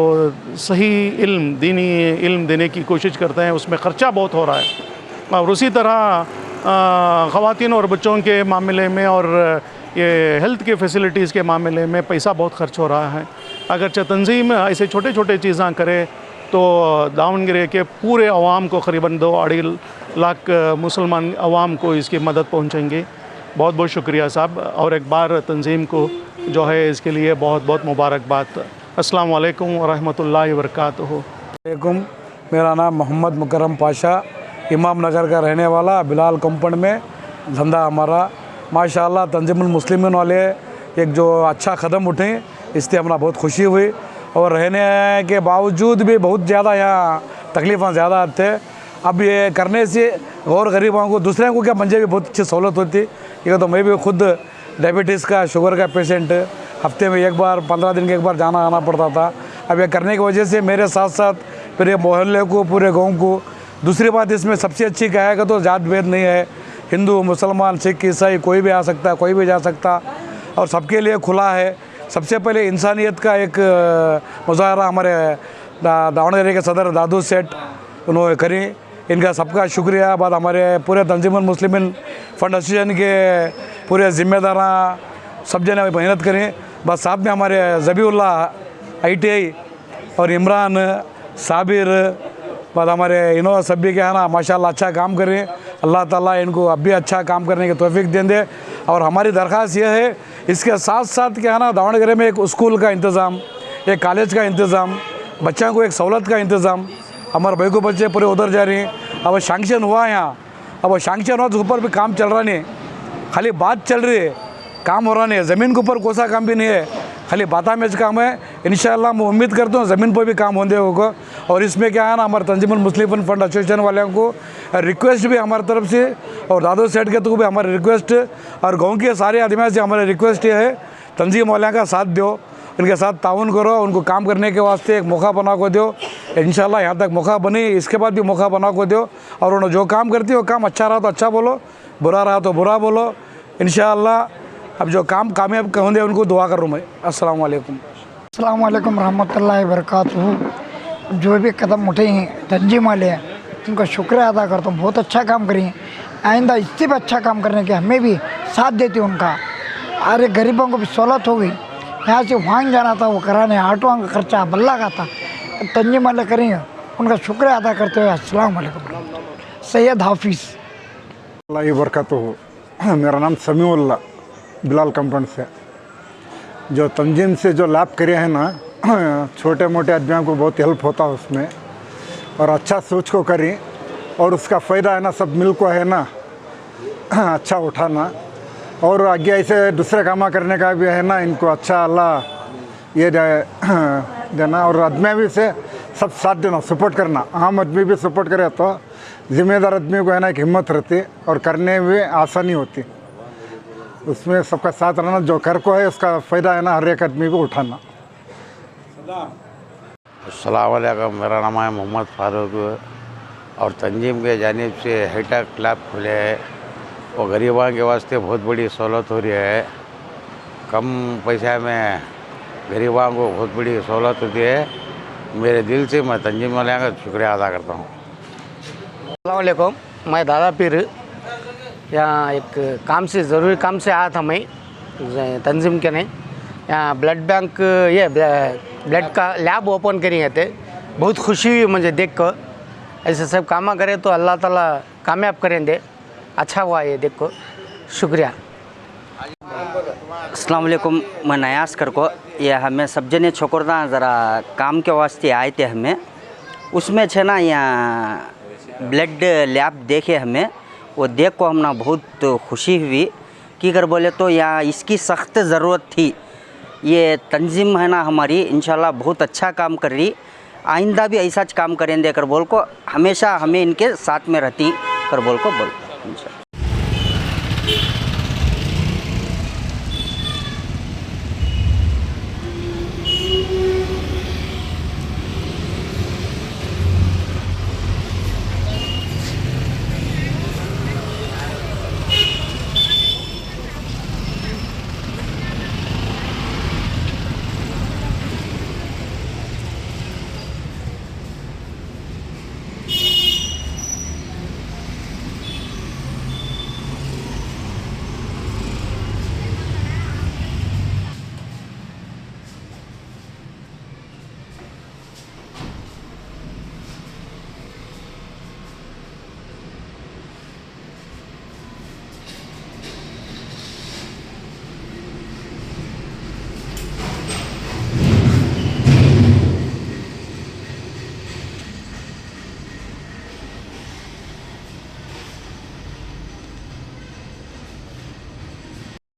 सही इल्म, दीनी इल्म देने की कोशिश करते हैं उसमें ख़र्चा बहुत हो रहा है। और उसी तरह ख़वातीन और बच्चों के मामले में और ये हेल्थ के फैसिलिटीज़ के मामले में पैसा बहुत खर्च हो रहा है। अगर तंजीम ऐसे छोटे छोटे चीज़ें करे तो दावणगेरे के पूरे अवाम को करीबन 2-2.5 लाख मुसलमान अवाम को इसकी मदद पहुंचेंगी। बहुत बहुत शुक्रिया साहब, और एक बार तंजीम को जो है इसके लिए बहुत बहुत मुबारकबाद। अस्सलाम वालेकुम वरहमतुल्लाहि वबरकातुहू। मेरा नाम मोहम्मद मुकर्रम पाशा, इमाम नगर का रहने वाला, बिलाल कंपाउंड में धंधा हमारा। माशाअल्लाह तंजीमुल मुस्लिमीन वाले एक जो अच्छा कदम उठे इससे हमारा बहुत खुशी हुई। और रहने के बावजूद भी बहुत ज़्यादा यहाँ तकलीफ़ें ज़्यादा आते हैं। अब ये करने से और गरीबों को, दूसरे को क्या मुझे भी बहुत अच्छी सहूलत होती। ये तो मैं भी खुद डायबिटीज़ का, शुगर का पेशेंट, हफ्ते में एक बार 15 दिन के एक बार जाना आना पड़ता था। अब ये करने की वजह से मेरे साथ साथ पूरे मोहल्ले को, पूरे गाँव को। दूसरी बात इसमें सबसे अच्छी क्या है कि तो जात भेद नहीं है, हिंदू मुसलमान सिख ईसाई कोई भी आ सकता, कोई भी जा सकता, और सबके लिए खुला है। सबसे पहले इंसानियत का एक मुजाहरा हमारे दावणगेरे के सदर दादू सेठ उन्होंने करी, इनका सबका शुक्रिया। बाद हमारे पूरे तंजीमुल मुस्लिमीन फंड एसोसिएशन के पूरे ज़िम्मेदार सब जने मेहनत करें। बस साथ में हमारे ज़बीउल्लाह ITI और इमरान साबिर, बाद हमारे इन्हों सभी के है ना माशाल्लाह अच्छा काम करें। अल्लाह ताला इनको अब भी अच्छा काम करने की तौफीक दें दे। और हमारी दरख्वास्त यह है, इसके साथ साथ क्या है ना दावणगेरे में एक स्कूल का इंतज़ाम, एक कॉलेज का इंतज़ाम, बच्चों को एक सहूलत का इंतज़ाम। हमारे भाई को बच्चे पूरे उधर जा रहे हैं। अब सैंक्शन हुआ यहाँ, अब सैंक्शन हुआ तो ऊपर भी काम चल रहा नहीं, खाली बात चल रही है, काम हो रहा नहीं है। ज़मीन के ऊपर कोई सा काम भी नहीं है, खाली बाता में काम है। इंशाअल्लाह मैं उम्मीद करता हूँ ज़मीन पर भी काम होने होगा। और इसमें क्या है ना हमारे तंजीमुल मुस्लिमीन फंड एसोसिएशन वालों को रिक्वेस्ट भी हमारी तरफ से, और दादू सेठ के तो भी हमारी रिक्वेस्ट, और गाँव के सारे आदमी से हमारी रिक्वेस्ट ये है तंजीम वालों का साथ दो, इनके साथ ताउन करो, उनको काम करने के वास्ते एक मौका बना को दो। इंशाल्लाह यहाँ तक मौका बनी, इसके बाद भी मौका बना को दो। और उन्होंने जो काम करती है वो काम अच्छा रहा तो अच्छा बोलो, बुरा रहा तो बुरा बोलो। इंशाअल्लाह अब जो काम कामयाब होंगे उनको दुआ करूँ मैं। अस्सलाम वालेकुम। अस्सलाम वालेकुम रहमतुल्लाहि वबरकातुहू। जो भी कदम उठे हैं तंजीम वाले हैं उनका शुक्रिया अदा करता हूँ, बहुत अच्छा काम करें। आइंदा इससे भी अच्छा काम करने के हमें भी साथ देते उनका। अरे गरीबों को भी सहूलत हो गई, यहाँ से वहाँ जाना था वो कराने, ऑटो का खर्चा बल्ला का था, तंजीम वाले करेंगे, उनका शुक्रिया अदा करते हुए अस्सलाम वालेकुम। सैयद हाफिज़। अल्लाह बरकतहू। मेरा नाम समीउल्ला, बिलाल कंपाउंड से। जो तंजीम से जो लाभ करे हैं ना, छोटे मोटे आदमियों को बहुत हेल्प होता है उसमें, और अच्छा सोच को करी और उसका फ़ायदा है ना सब मिल को है ना अच्छा उठाना, और आगे ऐसे दूसरे काम करने का भी है ना, इनको अच्छा अल्लाह ये देना, और आदमी भी से सब साथ देना, सपोर्ट करना। आम आदमी भी सपोर्ट करे तो जिम्मेदार आदमी को है ना एक हिम्मत रहती और करने में आसानी होती। उसमें सबका साथ रहना, जो कर को है उसका फ़ायदा है ना हर एक आदमी को उठाना। अस्सलाम वालेकुम, मेरा नाम है मोहम्मद फ़ारूक, और तंजीम के जानिब से हेटा क्लब खुले है, वो गरीबों के वास्ते बहुत बड़ी सहूलत हो रही है। कम पैसा में गरीबों को बहुत बड़ी सहूलत होती है। मेरे दिल से मैं तंजीम वाले का शुक्रिया अदा करता हूँ। अस्सलाम वालेकुम, मैं दादा पीर यहाँ एक काम से ज़रूरी काम से आया था मैं तंजीम के नहीं। यहाँ ब्लड बैंक ये ब्लड का लैब ओपन करेंगे थे, बहुत खुशी हुई मुझे देख कर। ऐसे सब काम करें तो अल्लाह ताला कामयाब करेंगे। अच्छा हुआ ये देख को, शुक्रिया। अस्सलाम वालेकुम, मैं नयास कर को ये हमें सब जने छोकरदा ज़रा काम के वास्ते आए थे हमें, उसमें छे ना यहाँ ब्लड लैब देखे हमें, वो देख को हम ना बहुत खुशी हुई कि अगर बोले तो यहाँ इसकी सख्त ज़रूरत थी। ये तंजीम है ना हमारी इंशाल्लाह बहुत अच्छा काम कर रही, आइंदा भी ऐसा काम करेंगे कर बोल को हमेशा हमें इनके साथ में रहती कर बोल को बोल इंशाल्लाह।